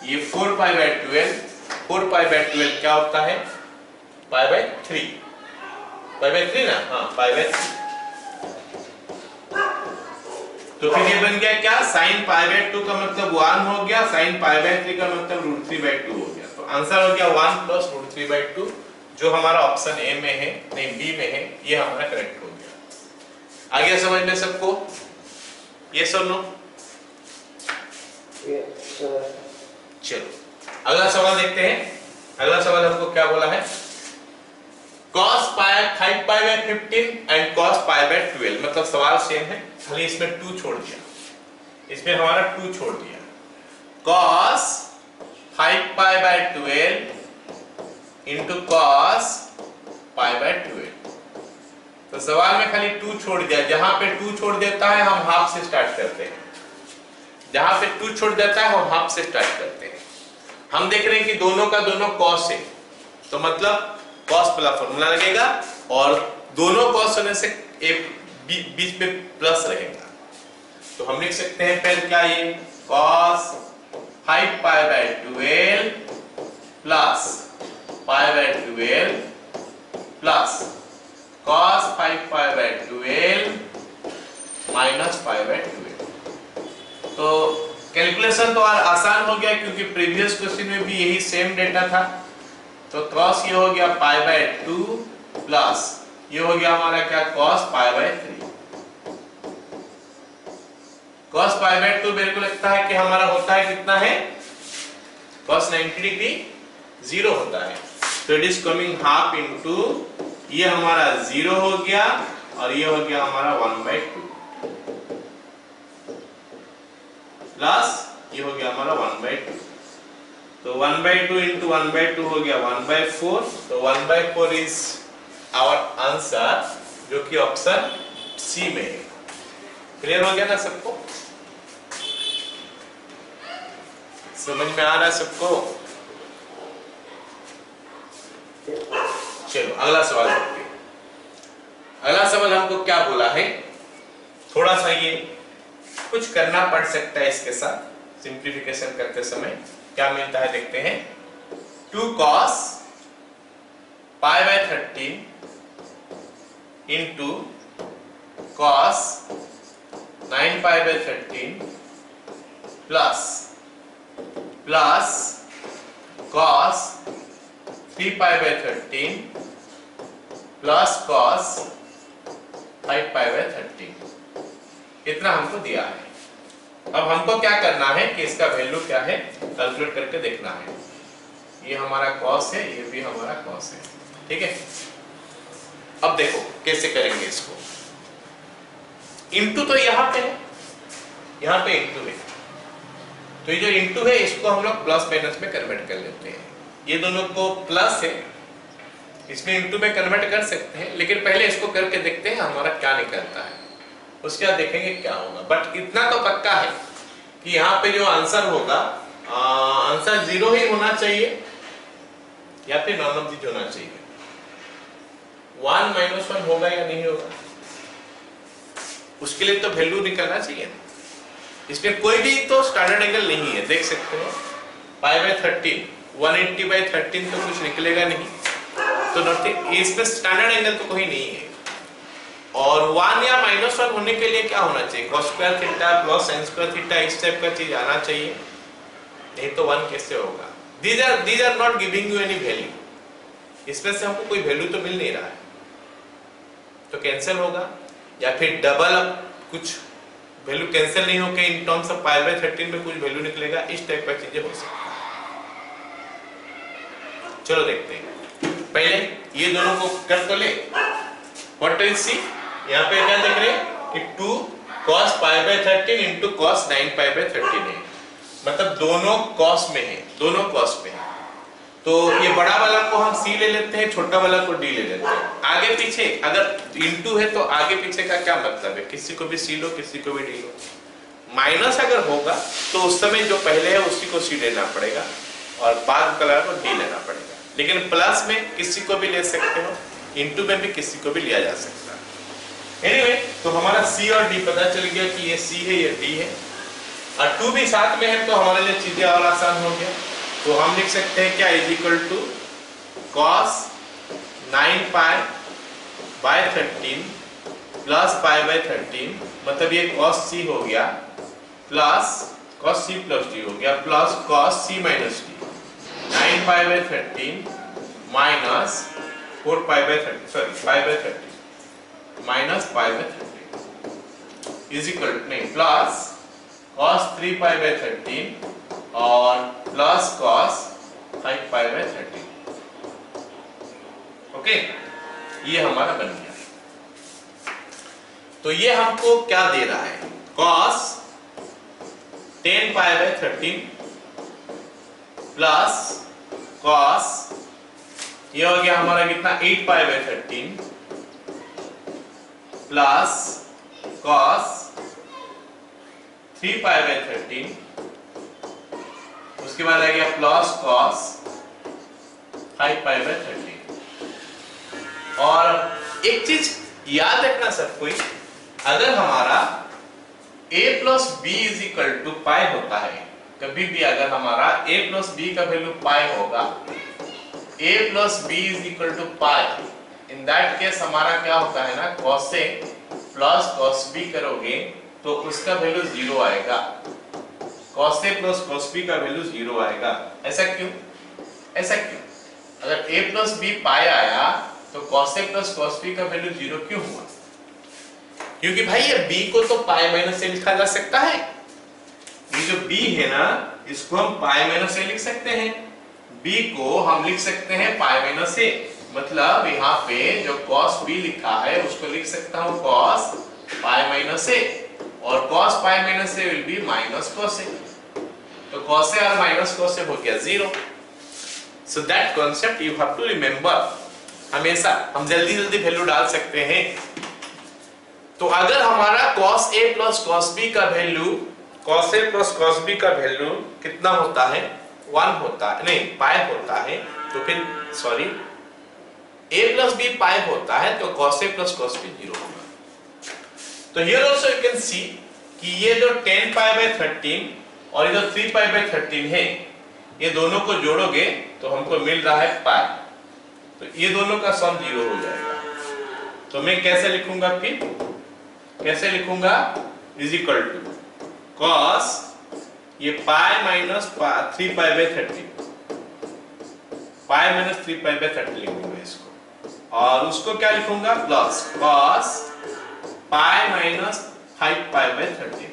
ये 4π/12, 4π/12 क्या होता है, π/3, π/3 ना, हाँ π/3। तो फिर ये बन गया क्या, sin π/2 का मतलब 1 हो गया, sin π/3 का मतलब √3/2 हो गया। तो आंसर हो गया 1 + √3/2, जो हमारा ऑप्शन ए में है, नहीं बी में है, ये हमारा करेक्ट हो गया। आगे समझ में सबको, ये सुन लो। चलो अगला सवाल देखते हैं। अगला सवाल हमको क्या बोला है, cos pi 5 pi bye 15 and cos pi by 12, मतलब सवाल सेम है, खाली इसमें 2 छोड़ दिया, इसमें हमारा 2 छोड़ दिया। cos 5 pi bye 12 into cos pi by 12, तो सवाल में खाली 2 छोड़ दिया, जहां पे 2 छोड़ देता है हम हाफ से स्टार्ट करते हैं, जहां पे 2 छोड़ देता है हम हाफ से स्टार्ट करते हैं। हम देख रहे हैं कि दोनों का दोनों cos है, तो मतलब cos वाला फॉर्मूला लगेगा और दोनों cos होने से एक बीच में प्लस रहेगा, तो हम लिख सकते हैं पहले क्या, ये cos 5 pi bye 12 plus pi bye 12 plus cos 5 pi bye 12 minus pi bye 12। तो कैलकुलेशन तो आसान हो गया क्योंकि प्रीवियस क्वेश्चन में भी यही सेम डेटा था। तो cos ये हो गया पाई बाय 2 प्लस ये हो गया हमारा क्या, cos pi by 3। cos pi by 2 मेरे को लगता है कि हमारा होता है कितना है, cos 90 डिग्री 0 होता है, तो it is coming half into ये हमारा 0 हो गया और ये हो गया हमारा 1/2 प्लस ये हो गया हमारा 1/2, तो 1/2 इंटू 1/2 हो गया 1/4, तो 1/4 इज आवर आंसर, जो कि ऑप्शन सी में है। क्लियर हो गया ना सबको, समझ में आ रहा है सबको? चलो अगला सवाल देखते हैं। अगला सवाल हमको क्या बोला है, थोड़ा सा ये कुछ करना पड़ सकता है इसके साथ, सिंप्लीफिकेशन करते समय क्या मिलता है देखते हैं। 2 cos pi by 13 into cos 9 pi by 13 plus cos 3 pi by 13 plus cos 5 pi by 13, इतना हमको दिया है। अब हमको क्या करना है कि इसका वैल्यू क्या है कैलकुलेट करके देखना है। ये हमारा cos है, ये भी हमारा cos है, ठीक है। अब देखो कैसे करेंगे इसको, इंटू तो यहाँ पे है, यहाँ पे इंटू है, तो ये जो इंटू है इसको हम लोग प्लस माइनस में कन्वर्ट कर लेते हैं। ये दोनों को प्लस है, इसमें इंटू में कन्वर्ट कर सकते हैं, लेकिन पहले इसको करके देखते हैं हमारा क्या निकलता है, उसके बाद देखेंगे क्या होगा। बट इतना तो पक्का है कि यहाँ पे जो आंसर होगा, आंसर 0 ही होना चाहिए या फिर नॉन ऑफ दिस होना चाहिए। 1 - 1 होगा या नहीं होगा, उसके लिए तो वैल्यू निकलना चाहिए। इसमें कोई भी तो स्टैंडर्ड एंगल नहीं है, देख सकते हो पाई बाय 13 180/13 तो कुछ निकलेगा नहीं, तो नथिंग, इसमें स्टैंडर्ड एंगल तो कोई नहीं है। और 1 या -1 होने के लिए क्या होना चाहिए, cos square theta plus sin square theta, इस टाइप का चीज आना चाहिए, नहीं तो 1 कैसे होगा। these are not giving you any value, इसमें से हमको कोई वैल्यू तो मिल नहीं रहा है, तो कैंसिल होगा, या फिर डबल कुछ वैल्यू कैंसिल नहीं होके in terms of pi by 13 में कुछ वैल्यू निकलेगा, इस टाइप का चीजें हो सकता है। चलो देखते हैं, पहले ये दोनों को कर तो ले। व्हाट इज सी, यहाँ पे क्या देख रहे हैं कि 2 cos pi by 13 into cos 9 pi by 13 है, मतलब दोनों cos में है, दोनों cos में है। तो ये बड़ा वाला को हम c ले लेते हैं, छोटा वाला को d ले लेते हैं। आगे पीछे अगर इंटू है तो आगे पीछे का क्या मतलब है, किसी को भी c लो किसी को भी d लो। माइनस अगर होगा तो उस समय जो पहले है उसी को c लेना पड़ेगा और बाद वाला को d लेना पड़ेगा। लेकिन प्लस में किसी को भी ले सकते हो, इंटू में भी किसी को भी लिया जा सकता है। एनीवे, तो हमारा c और d पता चल गया कि ये c है ये d है, और 2 भी साथ में है तो हमारे लिए चीजें और आसान हो गया। तो हम लिख सकते हैं क्या, is equal to cos 9 pi by 13 plus pi by 13, मतलब ये cos c हो गया plus cos c plus d हो गया plus cos c minus d, 9 pi by 13 minus 4 pi by 13, sorry pi by 13 minus pi by 13 is equal नहीं plus cos 3 pi by 13 और plus cos 5 pi by 13। Okay, ये हमारा बन गया। तो ये हमको क्या दे रहा है, cos 10π/13 प्लस cos, ये हो गया हमारा कितना 8π/13 प्लस cos 3π/13, उसके बाद आ गया प्लस cos 5π/13। और एक चीज याद रखना सब कोई, अगर हमारा a plus B is equal to pi होता है, कभी भी अगर हमारा a प्लस बी का वैल्यू पाई होगा, a plus B is equal to pi, in that case हमारा क्या होता है ना, cos a plus cos b करोगे तो उसका वैल्यू 0 आएगा, cos a plus cos b का वैल्यू 0 आएगा। ऐसा क्यों, ऐसा क्यों? अगर a प्लस बी पाई आया तो cos a plus cos b का वैल्यू 0 क्यों हुआ? क्योंकि भाई ये b को तो पाई माइनस a लिखा जा सकता है, ये जो b है ना इसको हम पाई माइनस a लिख सकते हैं, b को हम लिख सकते हैं पाई माइनस a, मतलब यहाँ पे जो cos b लिखा है उसको लिख सकता हूँ cos पाई माइनस a, और cos pi minus a will be minus cos a, तो cos a और माइनस cos a हो गया 0। So that concept you have to remember, हमेशा हम जल्दी जल्दी वैल्यू डाल सकते हैं। तो अगर हमारा cos a plus cos b का value, cos a plus cos b का वैल्यू कितना होता है, 1 होता है, नहीं पाई होता है, तो फिर सॉरी a प्लस b पाई होता है, तो cos a plus cos b 0 होगा। तो here also you can see कि ये जो 10π/13 और ये जो 3π/13 है, ये दोनों को जोड़ोगे तो हमको मिल रहा है पाई, तो ये दोनों का सम 0 हो जाएगा। तो मैं कैसे लिखूंगा, फिर कैसे लिखूंगा, इज इक्वल टू cos ये पाई माइनस 3π/13, पाई माइनस 3π/13 लिखूंगा इसको, और उसको क्या लिखूंगा प्लस cos पाई माइनस 5π/13।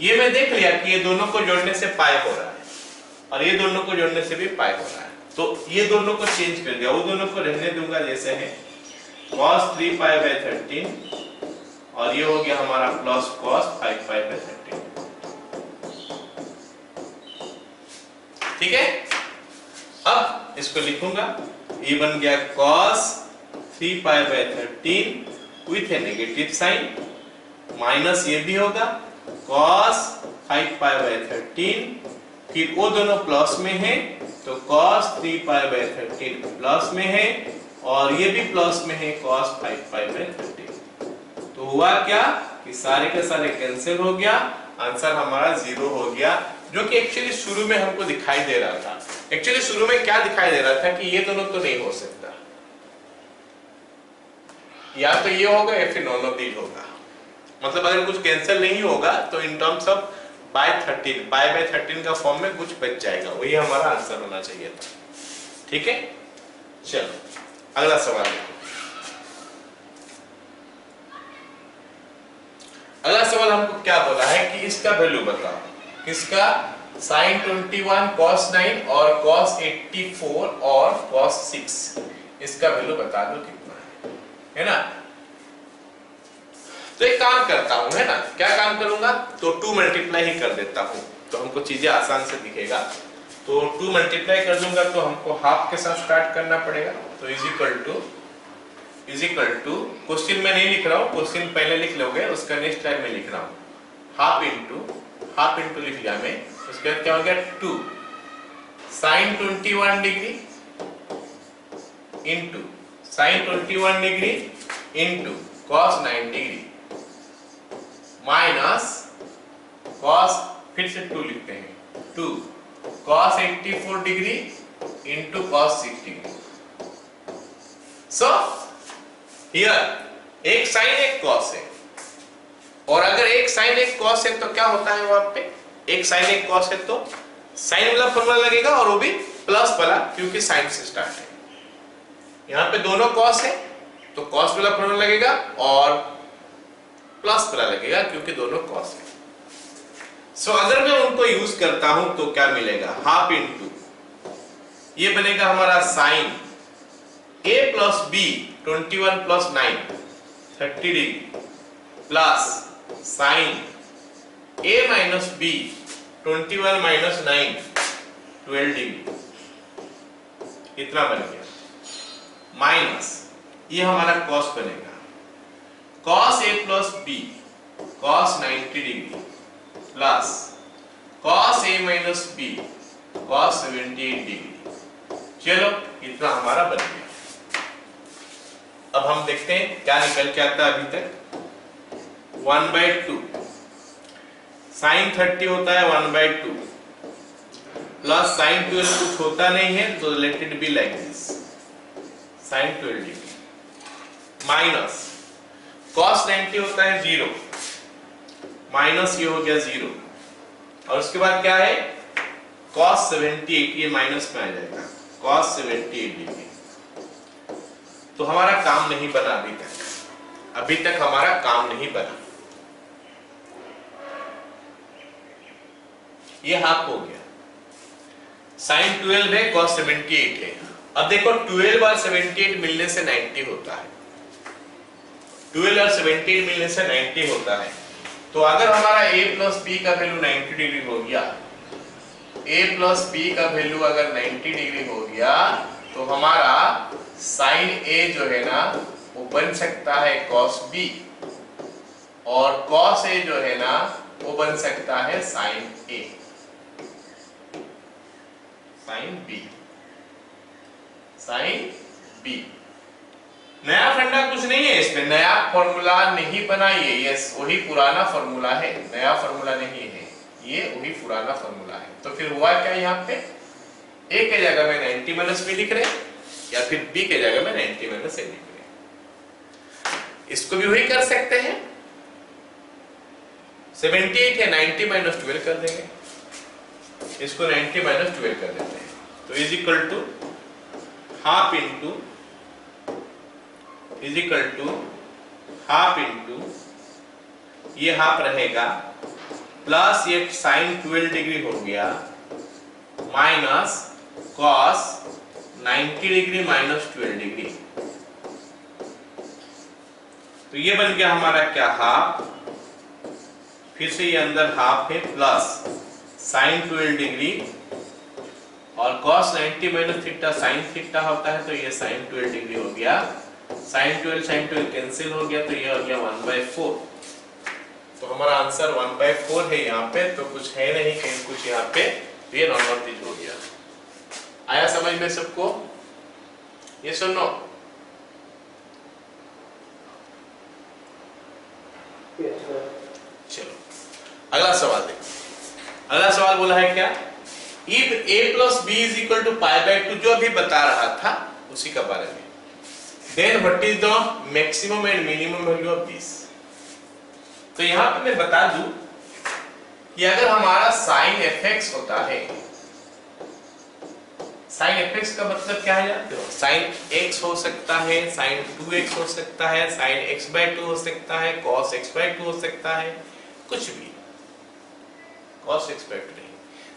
ये मैं देख लिया कि ये दोनों को जोड़ने से पाई हो रहा है और ये दोनों को जोड़ने से भी पाई हो रहा है, तो ये दोनों को चेंज कर दिया, वो दोनों को रहने दूंगा जैसे है, cos 3π/13 और ये हो गया हमारा प्लस cos 5π/13। ठीक है, अब इसको लिखूंगा, ये बन गया cos 3π/13 with a negative sign, minus ये भी होगा cos 5π/13, फिर वो दोनों प्लस में है तो cos 3π/13 प्लस में है, और ये भी प्लस में है cos 5π/13। तो हुआ क्या कि सारे के सारे कैंसिल हो गया, आंसर हमारा 0 हो गया, जो कि एक्चुअली शुरू में हमको दिखाई दे रहा था। एक्चुअली शुरू में क्या दिखाई दे रहा था कि ये दोनों तो नहीं हो सकता, या तो ये होगा या फिर नॉन ऑफ दीज होगा, मतलब अगर कुछ कैंसिल नहीं होगा तो इन टर्म्स ऑफ पाई/13 का फॉर्म में कुछ बच जाएगा, वही हमारा आंसर होना चाहिए था। ठीक है, चलो अगला सवाल देखो। अगला सवाल हमको क्या बोला है कि इसका वैल्यू बताओ, किसका, sin 21 cos 9 और cos 84 और cos 6, इसका वैल्यू बता दो कितना है ना। तो एक काम करता हूं, है ना, क्या काम करूंगा, तो 2 मल्टीप्लाई ही कर देता हूं, तो हमको चीजें आसान से दिखेगा। तो 2 मल्टीप्लाई कर दूंगा तो हमको हाफ के साथ स्टार्ट करना पड़ेगा, तो इज इक्वल टू क्वेश्चन में नहीं लिख रहा हूं, क्वेश्चन पहले लिख लोगे, उसका नेक्स्ट टाइम में लिख रहा हूं, हाफ इंटू लिख लिया मैं, उसके बाद क्या हो गया 2 sin 21 degree into sin 21 degree into cos 9 degree minus cos, फिर से 2 लिखते हैं, 2 cos 84 degree into cos 6 degree. So here एक साइन एक cos है, और अगर एक साइन एक cos है तो क्या होता है वहां पे, एक साइन एक cos है तो साइन वाला फॉर्मूला लगेगा, और वो भी प्लस वाला, क्योंकि साइन से स्टार्ट है। यहाँ पे दोनों cos है तो cos वाला फॉर्मूला लगेगा और प्लस वाला लगेगा, क्योंकि दोनों cos है। सो अगर मैं उनको यूज करता हूं तो क्या मिलेगा, हाफ इंटू ये बनेगा हमारा sine a plus b 21 plus 9 30 degree plus sine a minus b 21 minus 9 12 degree, इतना बन गया, माइनस ये हमारा कॉस बनेगा, cos a plus b cos 90 degree plus cos a minus b cos 78 degree. चलो इतना हमारा बन गया। अब हम देखते हैं क्या निकल के आता है अभी तक। 1/2 साइन 30 होता है 1/2 प्लस साइन 12 कुछ होता नहीं है तो let it be like this sine 12 degree minus cos 90 होता है 0 माइनस ये हो गया 0 और उसके बाद क्या है कॉस 78, ये माइनस में आ जाएगा कॉस 78 डिग्री। तो हमारा काम नहीं बना अभी तक हमारा काम नहीं बना। ये हाफ हो गया, साइन 12 है कॉस 78 है। अब देखो 12 और 78 मिलने से 90 होता है, 12 और 78 मिलने से 90 होता है। तो अगर हमारा a प्लस b का वैल्यू 90 डिग्री हो गया, a प्लस b का वैल्यू अगर 90 डिग्री हो गया तो हमारा साइन a जो है ना वो बन सकता है cos b और cos a जो है ना वो बन सकता है sine a, sine b, sine b। नया फंडा कुछ नहीं है इसमें, नया फॉर्मूला नहीं बनाइए, ये वही पुराना फॉर्मूला है, नया फॉर्मूला नहीं है, ये वही पुराना फॉर्मूला है। तो फिर हुआ क्या यहाँ पे, a के जगह में 90 माइनस b लिख रहे हैं या फिर b के जगह में 90 माइनस a लिख रहे हैं। इसको भी वही कर सकते हैं, 78 है 90 माइनस 12 कर देंगे, इसको 90 माइनस 12 कर देते हैं। तो is equal to half into is equal to half into ये हाफ रहेगा प्लस ये साइन 12 डिग्री हो गया minus cos 90 degree minus 12 degree. तो ये बन गया हमारा क्या हाफ, फिर से ये अंदर हाफ है प्लस साइन 12 डिग्री और cos 90 minus theta sine theta होता है तो ये साइन 12 डिग्री हो गया, साइन 12 कैंसिल हो गया तो ये हो गया 1/4। तो हमारा आंसर 1/4 है यहाँ पे, तो कुछ है नहीं कहीं कुछ यहाँ पे, तो ये नॉर्मल हो गया। आया समझ में सबको, ये सुनो। चलो अगला सवाल देखो। अगला सवाल बोला है क्या, if a plus b is equal to π/2, जो अभी बता रहा था उसी का बारे में, then what is the maximum and minimum value of this. तो यहां पे मैं बता दूं कि अगर हमारा sin fx होता है, sin fx का मतलब क्या है जानते हो, sin x हो सकता है, sin 2x हो सकता है, sin x/2 हो सकता है, cos x/2 हो सकता है, कुछ भी, cos x/2 नहीं,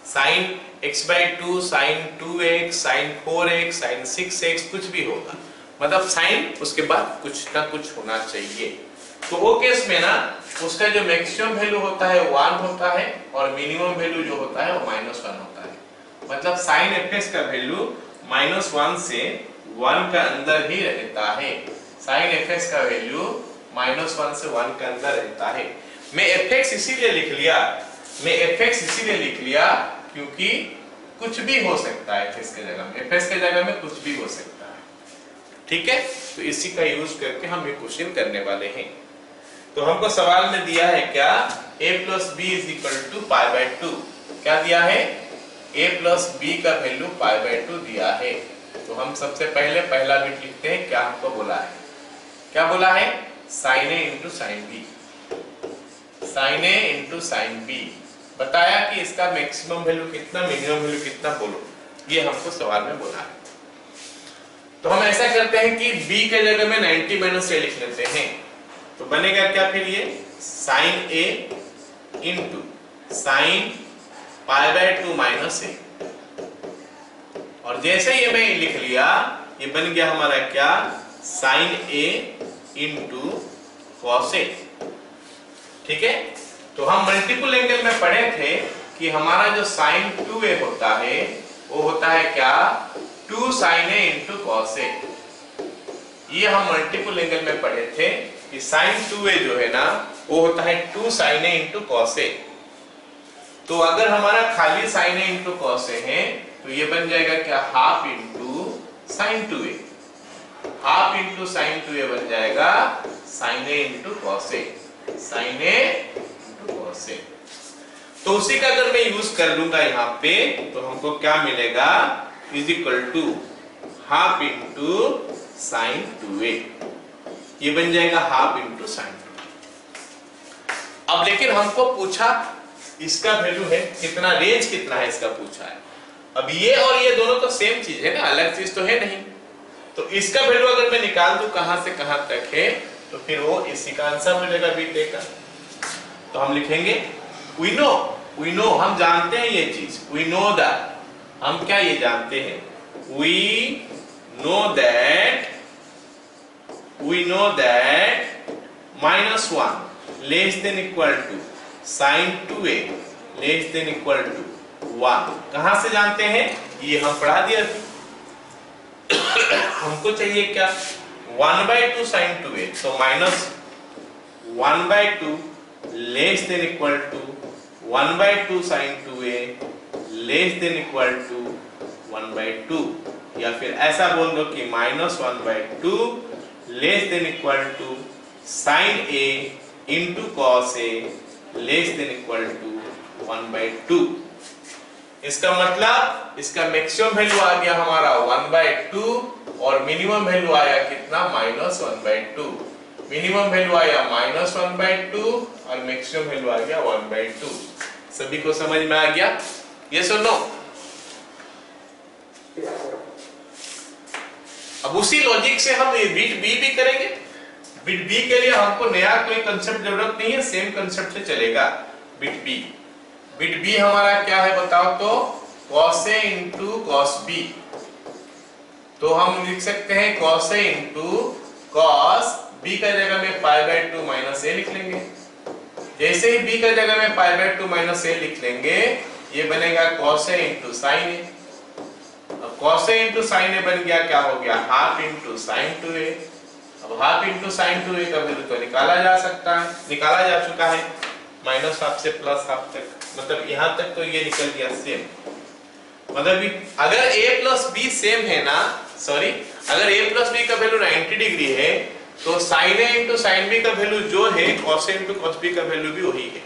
sin x/2, sin 2x, sin 4x, sin 6x, कुछ भी होगा, मतलब साइन उसके बाद कुछ ना कुछ होना चाहिए। तो वो केस में ना उसका जो मैक्सिमम वैल्यू होता है 1 होता है और मिनिमम वैल्यू जो होता है वो -1 होता है। मतलब साइन fx का वैल्यू -1 से 1 का अंदर ही रहता है, साइन fx का वैल्यू -1 से 1 के अंदर रहता है। मैं fx इसीलिए लिख लिया क्योंकि कुछ भी हो सकता है fx के जगह में, fx के जगह में कुछ भी हो सकता है, ठीक है। तो इसी का यूज करके हम ये क्वेश्चन करने वाले हैं। तो हमको सवाल में दिया है क्या, a plus b is equal to π/2, क्या दिया है, a प्लस b का वैल्यू π/2 दिया है। तो हम सबसे पहले पहला बिट लिखते हैं, क्या हमको बोला है, क्या बोला है, sin a into sign b, sin a into sign b, बताया कि इसका मैक्सिमम वैल्यू कितना, मिनिमम वैल्यू कितना, बोलो, ये हमको सवाल में बोला है। तो हम ऐसा करते हैं कि b के जगह में 90 माइनस a लिख लेते हैं, तो बनेगा क्या फिर ये sin a into sine π/2 minus a, और जैसे ये मैं लिख लिया ये बन गया हमारा क्या, साइन ए इंटू कॉस ए। ठीक है, तो हम मल्टीपल एंगल में पढ़े थे कि हमारा जो साइन 2a होता है वो होता है क्या, 2 sin a इंटू कॉस ए। ये हम मल्टीपल एंगल में पढ़े थे कि साइन 2a जो है ना वो होता है 2 sin a into cos A. तो अगर हमारा खाली sin a into cos A है तो ये बन जाएगा क्या, half into sine 2a। Half into sine 2a बन जाएगा sin a into cos A, sin a into cos A. तो उसी का अगर मैं यूज कर लूंगा यहाँ पे तो हमको क्या मिलेगा, is equal to half into sine 2a। ये बन जाएगा हाफ इंटू साइन 2a। अब लेकिन हमको पूछा इसका वैल्यू है कितना, रेंज कितना है इसका पूछा है। अब ये और ये दोनों तो सेम चीज है ना, अलग चीज तो है नहीं। तो इसका वैल्यू अगर मैं निकाल दूं कहां से कहां तक है तो फिर वो इसी का आंसर मिलेगा बीटे का। तो हम लिखेंगे we know, हम जानते हैं ये चीज, we know that, हम क्या ये जानते हैं, we know that -1 less than equal to sin 2a less than equal to 1। कहां से जानते हैं, ये हम पढ़ा दिया थी। हमको चाहिए क्या, 1/2 sin 2a, तो -1/2 less than equal to 1/2 sin 2a less than equal to 1/2, या फिर ऐसा बोल दो कि -1/2 less than equal to sin a into cos a less than equal to 1/2। इसका मतलब इसका मैक्सिमम वैल्यू आ गया हमारा 1/2 और मिनिमम वैल्यू आया कितना, -1/2। मिनिमम वैल्यू आया -1/2 और मैक्सिमम वैल्यू आ गया 1/2। सभी को समझ में आ गया, यस और नो? अब उसी लॉजिक से हम बिट बी भी करेंगे। बिट बी के लिए हमको नया कोई कंसेप्ट जरूरत नहीं है, सेम कंसेप्ट से चलेगा। बिट बी हमारा क्या है बताओ तो, cos a into cos b। तो हम लिख सकते हैं cos a into cos b का जगह में π/2 माइनस a लिख लेंगे। जैसे ही b का जगह में π/2 माइनस a लिख लेंगे ये बनेगा cos a into sin a। अब cos a into sin a बन गया, क्या हो गया, हाफ इंटू sin 2a। अब हाफ इंटू sin 2a का वैल्यू तो निकाला जा सकता है, निकाला जा चुका है, -हाफ से +हाफ तक, मतलब यहाँ तक तो ये निकल गया सेम। मतलब अगर a प्लस b सेम है ना, सॉरी अगर a प्लस b का वैल्यू 90 डिग्री है तो sin a into sin b का वैल्यू जो है cos a into cos b का वैल्यू भी वही है।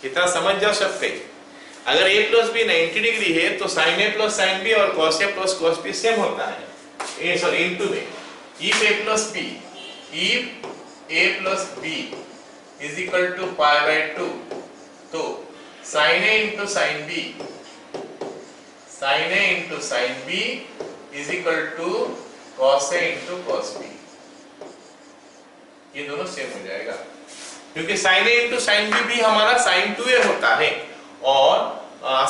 इतना समझ जाओ सब कहीं। अगर a प्लस b 90 डिग्री है तो sin a plus sin b और cos a plus cos b same होता है, ए सॉरी इनटू में if a plus b is equal to π/2 तो sin a into sin b is equal to cos a into cos b। ये दोनों same हो जाएगा क्योंकि sin a into sin b भी हमारा sin 2a होता है और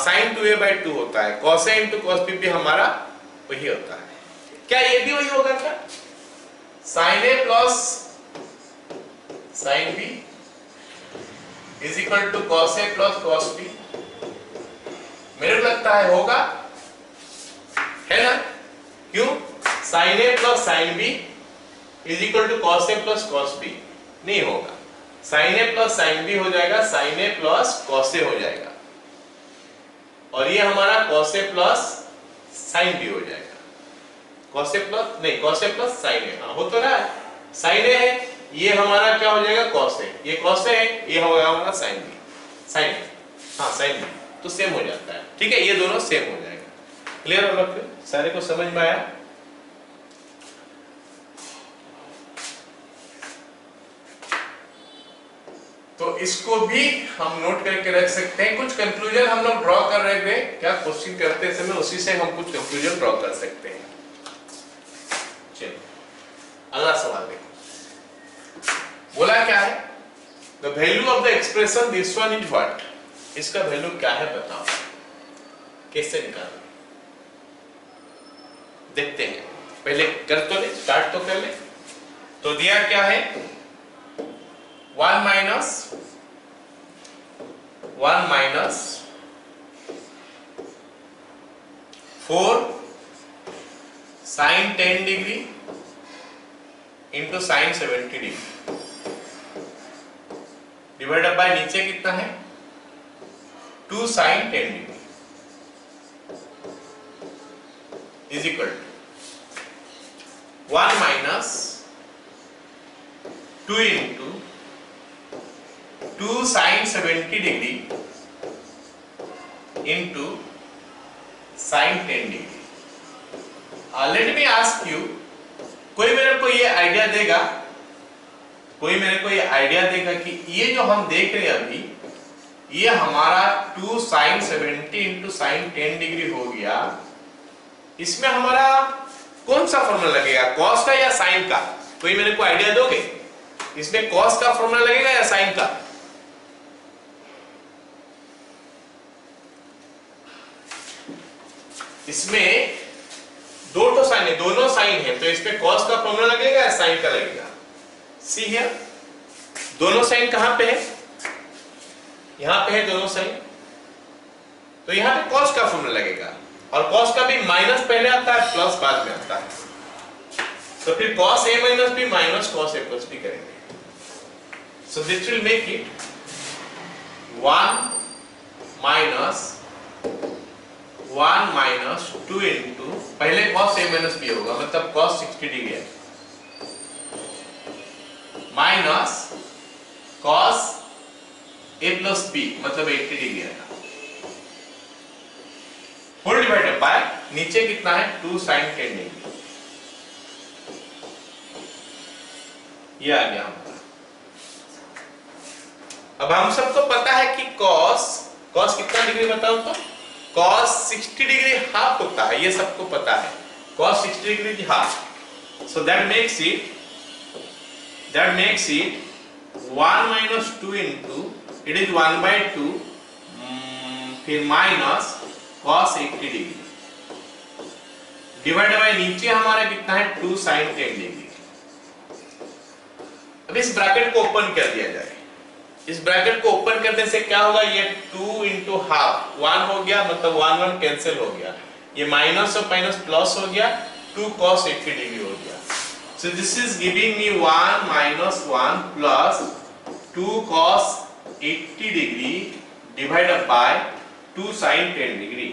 sin 2a/2 होता है। cos a into cos b भी हमारा वही होता है। क्या ये भी वही होगा क्या, sin a plus sin b is equal to cos a plus cos b? मेरे को लगता है होगा, है ना? क्यों? sin a plus sin b is equal to cos a plus cos b नहीं होगा। sin a plus sin b हो जाएगा sin a plus cos a हो जाएगा और ये हमारा cos a plus sin b हो जाएगा। cos a प्लस नहीं, cos a plus sin a, हाँ हो तो रहा है, sin a है, ये हमारा क्या हो जाएगा cos a, ये cos a है, ये होगा हमारा sin b, sin a, हाँ sin b, तो सेम हो जाता है। ठीक है, ये दोनों सेम हो जाएगा। क्लियर होगा? फिर सारे को समझ में आया? तो इसको भी हम नोट करके रख सकते हैं। कुछ कंक्लूजन हम लोग ड्रॉ कर रहे थे क्या क्वेश्चन करते समय, उसी से हम कुछ कंक्लूजन ड्रॉ कर सकते हैं। चलो अगला सवाल देखो, बोला क्या है, the value of the expression this one is what. इसका वैल्यू क्या है बताओ, कैसे निकालें, देखते हैं। पहले कर तो ले, स्टार्ट तो कर ले। तो दिया क्या है, 1 minus 4 sine 10 degree into sine 70 degree divided by नीचे कितना है 2 sine 10 degree is equal to 1 minus 2 into 2 sine 70 degree into sine 10 degree. Let me ask you, कोई मेरे को ये आइडिया देगा कि ये जो हम देख रहे हैं अभी, ये हमारा 2 साइन 70 इंटू साइन 10 डिग्री हो गया, इसमें हमारा कौन सा फॉर्मूला लगेगा, कॉस का या साइन का? कोई मेरे को आइडिया दोगे? इसमें कॉस का फॉर्मूला लगेगा या साइन का? इसमें दोनों साइन है, तो इसमें कॉस का फॉर्मूला लगेगा या साइन का लगेगा? सी हियर, दोनों साइन कहां पे है? यहां पे है दोनों साइन, तो यहां पे कॉस का फॉर्मूला लगेगा, और कॉस का भी माइनस पहले आता है, प्लस बाद में आता है, तो फिर cos a minus b minus cos a plus b करेंगे। So this will make it 1 minus 2 into, पहले cos a माइनस b होगा, मतलब cos 60 डिग्री है, minus cos a plus b मतलब 80 डिग्री है, होल डिवाइडेड बाय नीचे कितना है 2 साइन 10 डिग्री, ये आ गया हमारा। अब हम सबको पता है कि cos कितना डिग्री बताओ तो? cos 60 डिग्री हाफ होता है, ये सबको पता है, cos 60 degree half, so that makes it 1 minus 2 into, it is 1/2, फिर minus cos 80 degree divide by नीचे हमारा कितना है 2 साइन 10 डिग्री। अब इस ब्रैकेट को ओपन कर दिया जाए, इस ब्रैकेट को ओपन करने से क्या होगा, ये 2 इंटू हाफ 1 हो गया, मतलब 1 कैंसिल हो गया, ये माइनस और माइनस प्लस हो गया, 2 cos 80 डिग्री हो गया। So this is giving me 1 minus 1 plus 2 cos 80 degree divided by 2 sine 10 degree,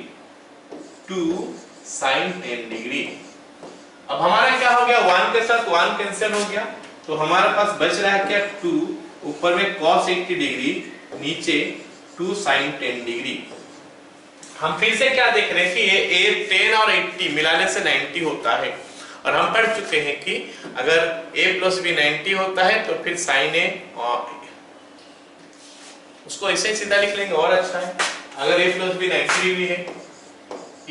2 sine 10 degree. अब हमारा क्या हो गया, 1 के साथ 1 कैंसिल हो गया, तो हमारे पास बच रहा है क्या 2, ऊपर में cos 80 डिग्री, नीचे 2 साइन 10 डिग्री। हम फिर से क्या देख रहे हैं कि ये 10 और 80 मिलाने से 90 होता है, और हम पढ़ चुके हैं कि अगर a प्लस b 90 होता है तो फिर साइन a, और उसको ऐसे ही सीधा लिख लेंगे और अच्छा है। अगर a प्लस b 90 डिग्री है,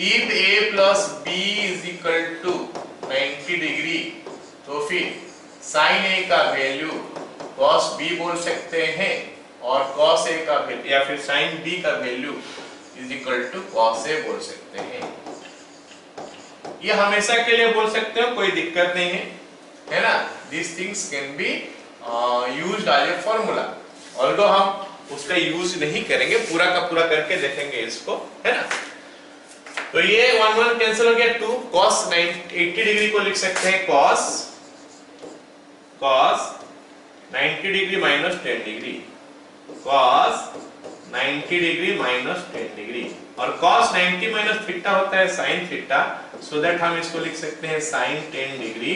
if a plus b is equal to 90 degree, तो फिर साइन a का वैल्यू cos b बोल सकते हैं, और cos a का वैल्यू या फिर साइन b का value is equal to cos a बोल सकते हैं। ये हमेशा के लिए बोल सकते हो, कोई दिक्कत नहीं है ना। These things can be used as a formula, although हम उसका यूज नहीं करेंगे, पूरा का पूरा करके देखेंगे इसको, है ना। तो ये 1 कैंसिल हो गया, 2 cos 80 डिग्री को लिख सकते हैं cos 90 degree minus 10 degree, cos 90 degree minus 10 degree, और cos 90 माइनस थीटा होता है sin थीटा, सो दैट हम इसको लिख सकते हैं sin 10 degree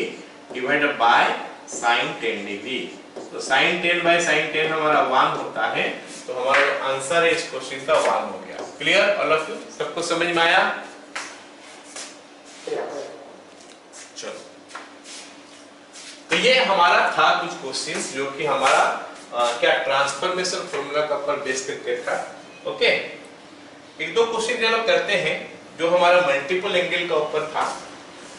divided by sin 10 degree. तो sin 10 बाय sin 10 हमारा 1 होता है, तो हमारा आंसर है इस क्वेश्चन का 1 हो गया। क्लियर ऑल ऑफ यू, सबको समझ में आया? चलो, तो ये हमारा था कुछ क्वेश्चंस जो कि हमारा क्या ट्रांसफॉर्मेशन फॉर्मूला का ऊपर बेस करके था। ओके, एक दो क्वेश्चन जो लोग करते हैं जो हमारा मल्टीपल एंगल का ऊपर था,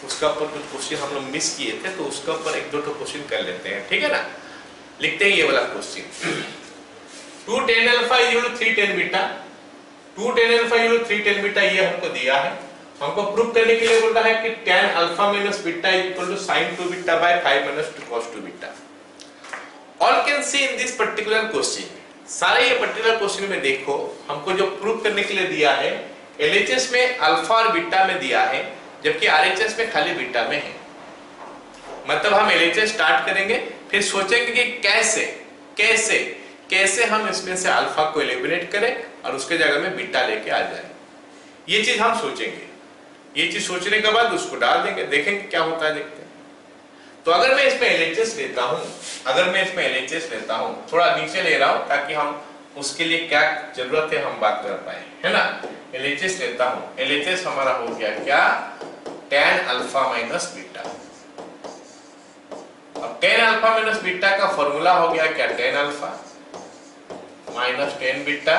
उसका ऊपर कुछ क्वेश्चन हम लोग मिस किए थे, तो उसका ऊपर एक दो क्वेश्चन कर लेते हैं, ठीक है ना। लिखते हैं ये वाला question, 2 tan alpha equal to 3 tan beta, 2 tan alpha equal to 3 tan beta, ये हमको दिया है, हमको प्रूव करने के लिए बोल रहा है कि tan alpha minus beta equal to sin 2 beta by 5 minus 2 cos 2 beta. All can see in this particular question, सारे ये पर्टिकुलर क्वेश्चन में देखो हमको जो प्रूव करने के लिए दिया है LHS में अल्फा और बीटा में दिया है, जबकि RHS में खाली बीटा में है। मतलब हम LHS स्टार्ट करेंगे, फिर सोचेंगे कि कैसे कैसे कैसे हम इसमें से अल्फा को एलिमिनेट करें और उसके जगह में बीटा लेके आ जाए। ये चीज हम सोचेंगे, ये चीज सोचने के बाद उसको डाल देंगे, देखेंगे क्या होता है, देखते हैं। तो अगर मैं इसमें LHS लेता हूं, अगर मैं इसमें LHS लेता हूं, थोड़ा नीचे ले रहा हूं ताकि हम उसके लिए क्या जरूरत है हम बात कर पाए, है ना। LHS लेता हूं, LHS हमारा हो गया क्या, tan अल्फा माइनस बीटा। अब tan अल्फा माइनस बीटा का फॉर्मूला हो गया क्या, tan alpha minus tan beta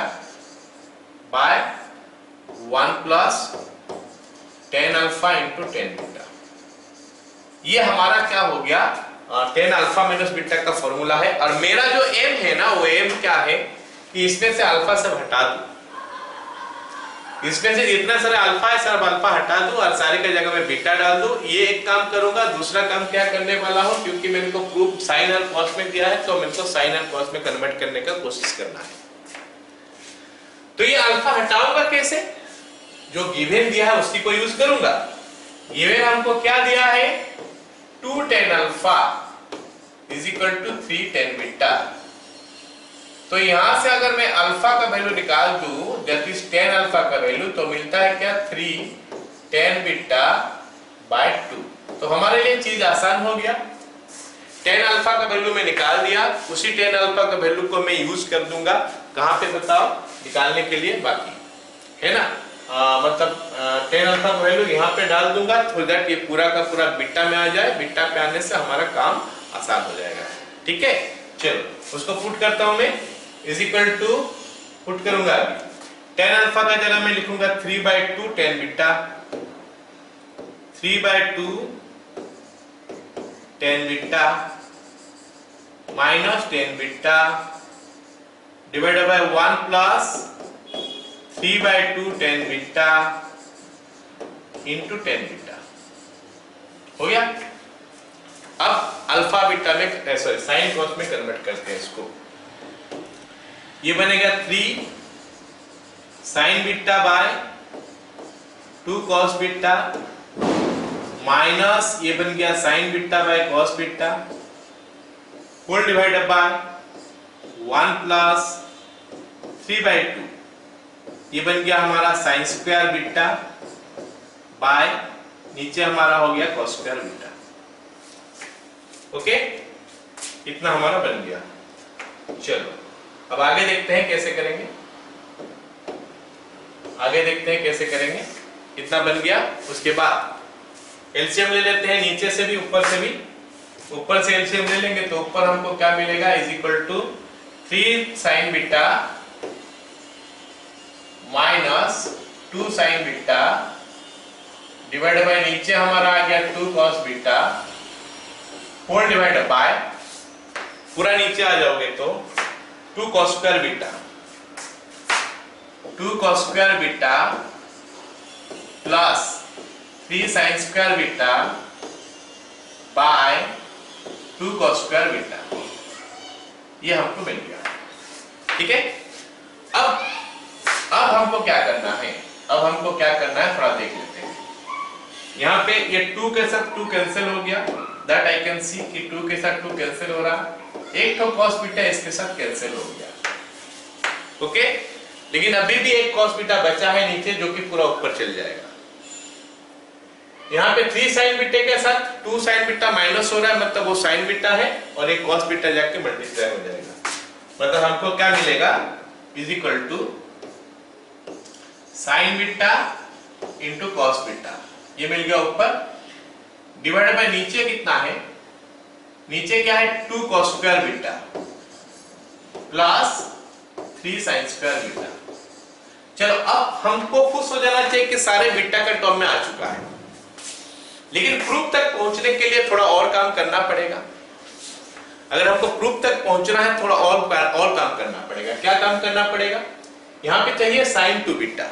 by 1 plus tan alpha into tan beta. ये हमारा क्या हो गया, tan अल्फा माइनस बीटा का फॉर्मूला है। और मेरा जो m है ना, वो m क्या है कि इसमें से अल्फा सब हटा दूं, इसमें से जितना सारा अल्फा है सब अल्फा हटा दूं और सारे के जगह में बीटा डाल दूं। ये एक काम करूंगा। दूसरा काम क्या करने वाला हूं, क्योंकि मेरे को प्रूफ साइन और कॉस में दिया है तो मेरे को साइन और कॉस में कन्वर्ट करने का कोशिश करना है। तो ये अल्फा हटाऊंगा कैसे, जो गिवन दिया है उसी को यूज करूंगा। गिवन हमको क्या दिया है, 2 tan alpha is equal to 3 tan beta. तो यहां से अगर मैं अल्फा का वैल्यू निकाल दूं, दैट इज tan अल्फा का वैल्यू, तो मिलता है क्या, 3 tan बीटा बाय 2। तो हमारे लिए चीज आसान हो गया। tan अल्फा का वैल्यू मैं निकाल दिया, उसी tan अल्फा का वैल्यू को मैं यूज कर दूंगा कहां पे बताओ, निकालने के लिए बाकी, है ना। मतलब tan अल्फा का वैल्यू यहाँ पे डाल दूंगा तो दैट ये पूरा का पूरा बीटा में आ जाए। बीटा पे आने से हमारा काम आसान हो जाएगा, ठीक है। चलो उसको पुट करता हूं मैं, इज इक्वल टू पुट करूंगा अभी। tan अल्फा का जगह मैं लिखूंगा 3/2 tan beta, 3/2 tan beta minus tan beta divided by 1 plus 3/2 tan beta into tan beta. हो गया। अब अल्फा बीटा में सॉरी साइन कॉस में कन्वर्ट करते हैं इसको। ये बनेगा 3 sign beta by 2 cos beta minus ये बन गया sine beta by cos beta whole divided by 1 plus 3/2 ये बन गया हमारा साइन स्क्वायर बीटा बाय नीचे हमारा हो गया कॉस स्क्वायर बीटा। ओके, इतना हमारा बन गया। चलो अब आगे देखते हैं कैसे करेंगे, आगे देखते हैं कैसे करेंगे। इतना बन गया, उसके बाद एलसीएम ले लेते हैं, नीचे से भी ऊपर से भी। ऊपर से एलसीएम ले लेंगे तो ऊपर हमको क्या मिलेगा, is equal to 3 sign beta minus 2 sine beta divided by नीचे हमारा आ गया 2 cos beta whole divided by पूरा नीचे आ जाओगे तो 2 cos square beta 2 cos square beta plus 3 sin square beta by 2 cos square beta, ये हमको मिल गया। ठीक है, अब हमको क्या करना है, अब हमको क्या करना है थोड़ा देख लेते हैं। यहाँ पे ये 2 के साथ 2 कैंसिल हो गया, दैट आई कैन सी कि 2 के साथ 2 कैंसिल हो रहा, एक तो cos बीटा इसके साथ कैंसिल हो गया। ओके, लेकिन अभी भी एक cos बीटा बचा है नीचे जो कि पूरा ऊपर चल जाएगा। यहाँ पे 3 sin बीटा के साथ 2 sin बीटा माइनस हो रहा है, मतलब वो sin बीटा है और एक cos बीटा जाके मल्टीप्लाई हो जाएगा। मतलब हमको क्या मिलेगा, is equal to sin beta into cos beta, ये मिल गया ऊपर डिवाइडेड बाय नीचे कितना है, नीचे क्या है 2 cos square beta plus 3 sin square beta. चलो अब हमको खुश हो जाना चाहिए कि सारे बीटा का टर्म में आ चुका है, लेकिन प्रूफ तक पहुंचने के लिए थोड़ा और काम करना पड़ेगा। अगर हमको प्रूफ तक पहुंचना है थोड़ा और काम करना पड़ेगा। क्या काम करना पड़ेगा, यहां पे चाहिए sin 2 बीटा,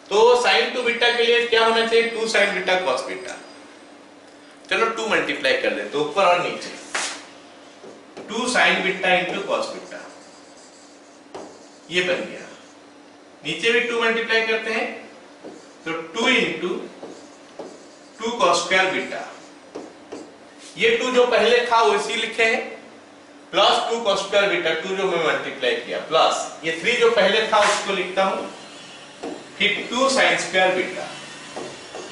तो sin 2 बीटा के लिए क्या होना चाहिए, 2 sin बीटा cos बीटा। चलो 2 मल्टीप्लाई कर देते ऊपर और नीचे, 2 sin beta into cos beta, ये बन गया। नीचे भी 2 मल्टीप्लाई करते हैं तो 2 इंटू 2 cos स्क्वायर बीटा, ये 2 जो पहले था वो इसी लिखे हैं, प्लस 2 cos स्क्वायर बीटा, 2 जो मैं मल्टीप्लाई किया, प्लस ये 3 जो पहले था उसको लिखता हूं, फिर 2 sin स्क्वायर बीटा,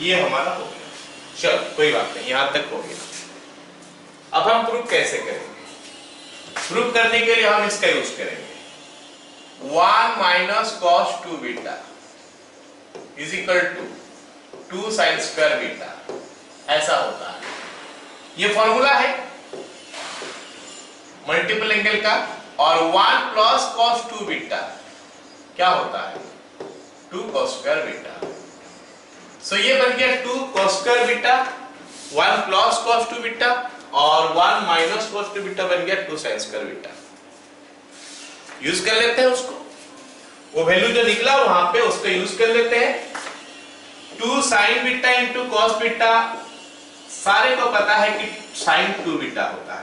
ये हमारा हो गया। चलो कोई बात नहीं, यहां तक हो गया। अब हम प्रूफ कैसे करेंगे, प्रूफ करने के लिए हम इसका यूज करेंगे 1 minus cos 2 beta is equal to 2 sin square beta, ऐसा होता है। ये फॉर्मूला है मल्टीपल एंगल का, और 1 प्लस cos 2 बीटा क्या होता है, 2 cos स्क्वायर बीटा। सो ये बन गया 2 cos square beta, 1 plus cos 2 beta, और 1 माइनस cos 2 बीटा बन गया 2 sin स्क्वायर बीटा। यूज कर लेते हैं उसको, वो वैल्यू जो निकला वहां पे उसको यूज कर लेते हैं। 2 sin beta into cos beta, सारे को पता है कि sin 2 बीटा होता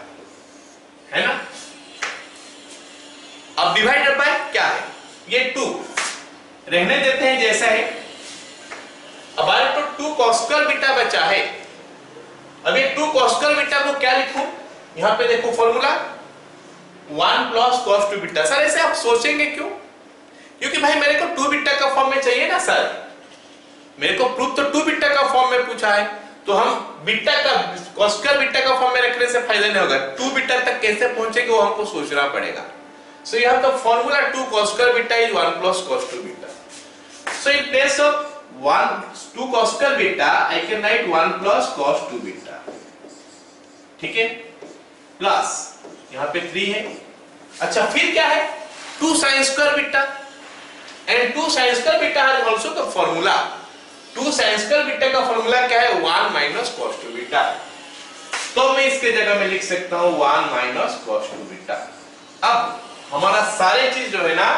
है ना। अब डिवाइडेड बाय क्या है, ये 2 रहने देते हैं जैसा है। अब हमारे तो 2 cos स्क्वायर बीटा बचा है। अब ये 2 cos स्क्वायर बीटा को क्या लिखूं, यहां पे देखो formula 1 plus cos 2 beta. Sir ऐसे आप सोचेंगे क्यों, क्योंकि भाई मेरे को 2 बीटा का फॉर्म में चाहिए ना सर, मेरे को प्रूफ तो 2 बीटा का फॉर्म में पूछा है, तो हम बीटा का cos स्क्वायर बीटा का फॉर्म में रखने से फायदा नहीं होगा। 2 बीटा तक कैसे पहुंचेंगे वो हमको सोचना पड़ेगा। सो यहां तो formula 2 cos square beta is 1 plus cos 2 beta. So in place of 2 cos square beta I can write 1 plus cos 2 beta, ठीक है, प्लस यहां पे 3 है। अच्छा फिर क्या है, 2 sin square beta, and 2 sin square beta has also the formula, 2 sin square beta का फॉर्मूला क्या है, 1 माइनस cos 2 बीटा। तो मैं इसके जगह में लिख सकता हूं 1 माइनस cos 2 बीटा। अब हमारा सारे चीज जो है ना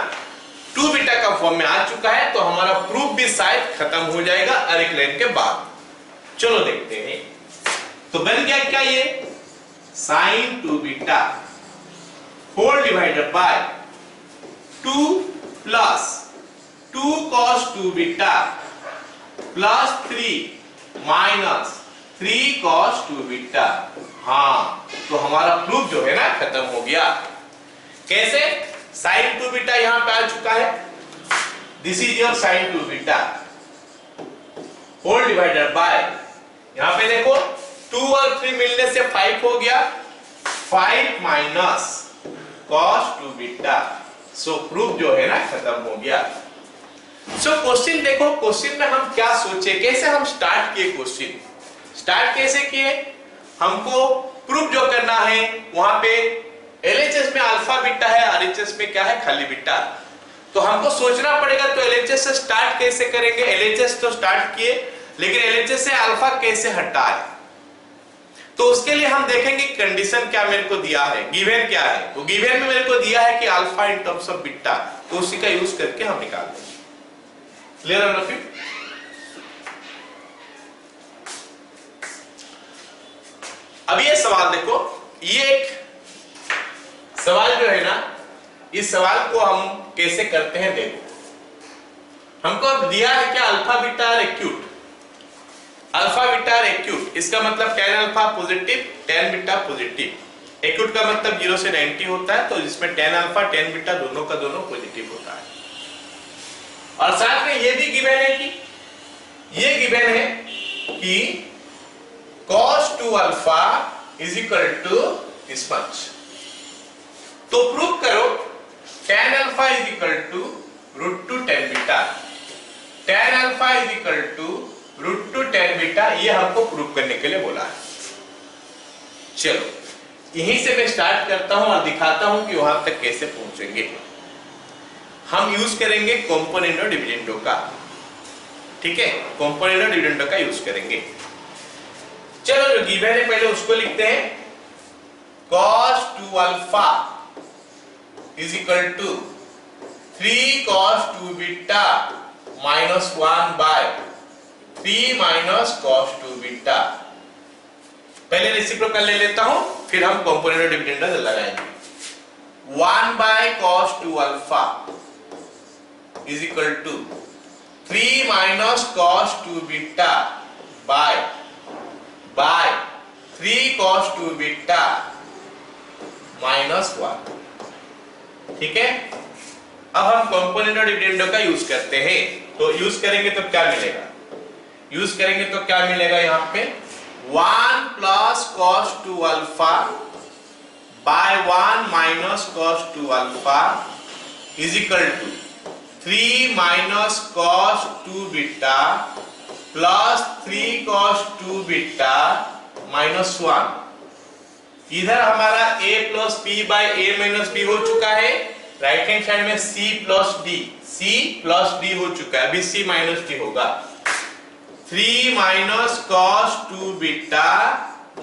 2 बीटा का फॉर्म में आ चुका है, तो हमारा प्रूफ भी शायद खत्म हो जाएगा अरेक लाइन के बाद। चलो देखते हैं, तो बन गया क्या, ये sin 2 beta whole divided by 2 plus 2 cos 2 beta plus 3 minus 3 cos 2 beta. हाँ, तो हमारा प्रूफ जो है ना खत्म हो गया। कैसे, sin 2 बीटा यहां पे आ चुका है, this is your sin 2 beta whole divided by, यहां पे देखो 2 और 3 मिलने से 5 हो गया, 5 माइनस cos 2 बीटा। सो प्रूफ जो है ना खत्म हो गया। सो क्वेश्चन देखो, क्वेश्चन में हम क्या सोचे, कैसे हम स्टार्ट किए, क्वेश्चन स्टार्ट कैसे किए, हमको प्रूफ जो करना है वहां पे LHS में अल्फा बीटा है, RHS में क्या है, खाली बीटा। तो हमको सोचना पड़ेगा, तो LHS से स्टार्ट कैसे करेंगे। LHS तो स्टार्ट किए, लेकिन LHS से अल्फा कैसे हटाए, तो उसके लिए हम देखेंगे कंडीशन क्या मेरे को दिया है, गिवन क्या है। तो गिवन में मेरे को दिया है कि alpha in terms of beta, तो उसी का यूज करके हम निकाल देंगे। क्लियर है ना। फिर अब ये सवाल देखो, ये एक सवाल जो है ना, इस सवाल को हम कैसे करते हैं देखो। हमको अब दिया है क्या, अल्फा बीटा और एक्यूट, अल्फा बीटा और एक्यूट, इसका मतलब tan alpha positive tan beta positive. Acute का मतलब 0 से 90 होता है, तो इसमें tan अल्फा tan बीटा दोनों का दोनों पॉजिटिव होता है। और साथ में ये भी गिवन है कि, ये गिवन है कि cos 2 alpha is equal to this much. तो प्रूव करो tan alpha is equal to √2 tan beta, tan alpha is equal to √2 tan beta, ये हमको प्रूव करने के लिए बोला है। चलो यहीं से मैं स्टार्ट करता हूं और दिखाता हूं कि वहां तक कैसे पहुंचेंगे। हम यूज करेंगे कॉम्पोनेंट और डिविडेंडो का, ठीक है, कॉम्पोनेंट और डिविडेंडो का यूज करेंगे। चलो जो गिवन है पहले उसको लिखते हैं, cos 2 alpha is equal to 3 cos 2 beta -1 by 3 minus cos 2 beta. पहले रेसिप्रोकल ले लेता हूं, फिर हम कंपोनेंट ऑफ डिविडेंड लगाएंगे। 1 by cos 2 alpha is equal to 3 minus cos 2 beta by 3 cos 2 beta -1। ठीक है, अब हम कंपोनेंट ऑफ डिविडेंड का यूज करते हैं। तो यूज करेंगे तो क्या मिलेगा? यहां पे 1 plus cos 2 alpha by 1 minus cos 2 alpha is equal to 3 minus cos 2 beta plus 3 cos 2 beta -1। इधर हमारा a plus p by a minus b हो चुका है, राइट हैंड साइड में c प्लस d हो चुका है, अभी c माइनस d होगा। 3 minus cos 2 beta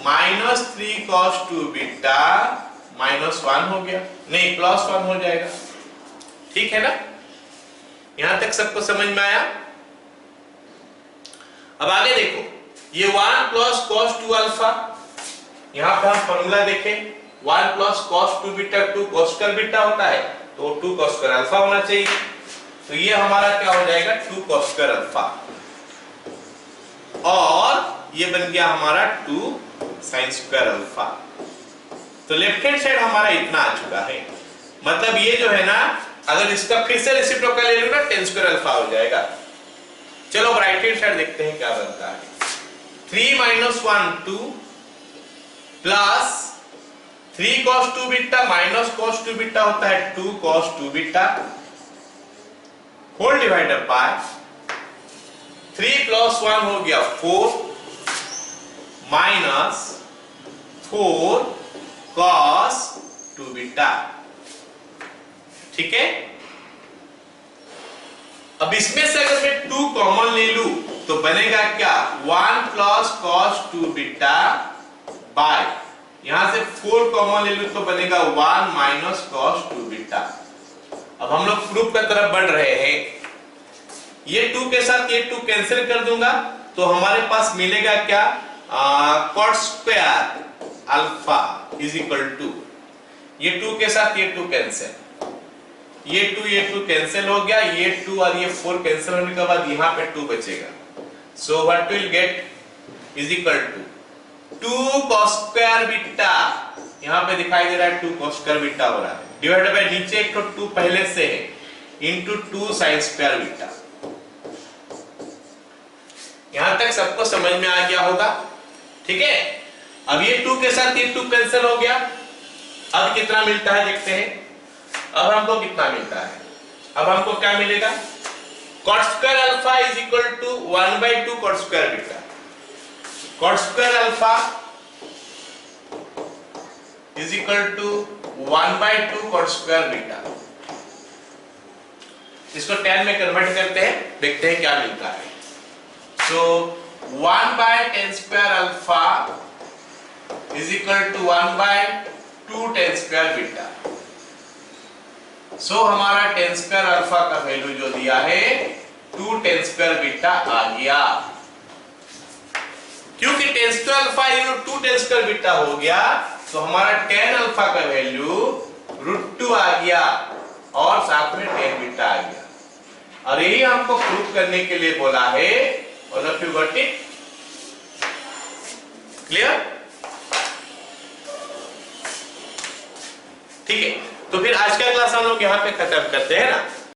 minus 3 cos 2 beta -1 हो गया, नहीं +1 हो जाएगा। ठीक है ना, यहां तक सबको समझ में आया? अब आगे देखो, ये 1 प्लस cos 2 अल्फा, यहां पे हम फॉर्मूला देखें, 1 plus cos 2 beta 2 cos square beta होता है, तो 2 cos स्क्वायर अल्फा होना चाहिए। तो ये हमारा क्या हो जाएगा? 2 cos स्क्वायर अल्फा, और ये बन गया हमारा 2 sin स्क्वायर अल्फा। तो लेफ्ट हैंड साइड हमारा इतना आ चुका है, मतलब ये जो है ना, अगर इसका फिर से रेसिप्रोकल ले लूं ना, 10 स्क्वायर अल्फा हो जाएगा। चलो राइट हैंड साइड देखते हैं क्या बनता है। 3 minus 1 2 plus 3 cos 2 beta minus cos 2 beta होता है 2 cos 2 beta whole divided by 3 plus 1 हो गया 4 माइनस 4 cos 2 बीटा। ठीक है, अब इसमें से अगर मैं 2 कॉमन ले लूं तो बनेगा क्या? 1 प्लस cos 2 बीटा बाय, यहां से 4 कॉमन ले लूं तो बनेगा 1 माइनस cos 2 बीटा। अब हम लोग प्रूफ की तरफ बढ़ रहे हैं। ये 2 के साथ ये 2 कैंसिल कर दूंगा तो हमारे पास मिलेगा क्या? cos square alpha is equal to, ये 2 के साथ ये 2 कैंसिल, ये 2 कैंसिल हो गया, ये 2 और ये 4 कैंसिल होने के बाद यहाँ पे 2 बचेगा। So what will get is equal to 2 cos square beta, यहाँ पे दिखाई दे रहा है 2 cos स्क्वायर बीटा हो रहा है, डिवाइडेड बाय नीचे एक तो 2 पहले से है इनटू 2 sin स्क्वायर बीटा। यहां तक सबको समझ में आ गया होगा? ठीक है, अब ये 2 के साथ ये 2 कैंसिल हो गया, अब कितना मिलता है देखते हैं। अब हमको कितना मिलता है? अब हमको क्या मिलेगा? cos square alpha is equal to 1/2 cos square beta. cos square alpha is equal to 1/2 cos square beta. इसको tan में कन्वर्ट करते हैं, देखते हैं क्या मिलता है। So 1/10 square alpha is equal to 1/2 tan square beta. So हमारा tan स्क्वायर अल्फा का वैल्यू जो दिया है 2 tan स्क्वायर बीटा आ गया। क्योंकि tan square alpha 2 tan square beta हो गया तो हमारा tan अल्फा का वैल्यू √2 आ गया और साथ में tan बीटा आ गया। और यही हमको प्रूव करने के लिए बोला है। All of you got it? Clear? ठीक है, तो फिर आज का क्लास हम लोग यहाँ पे खत्म करते हैं ना।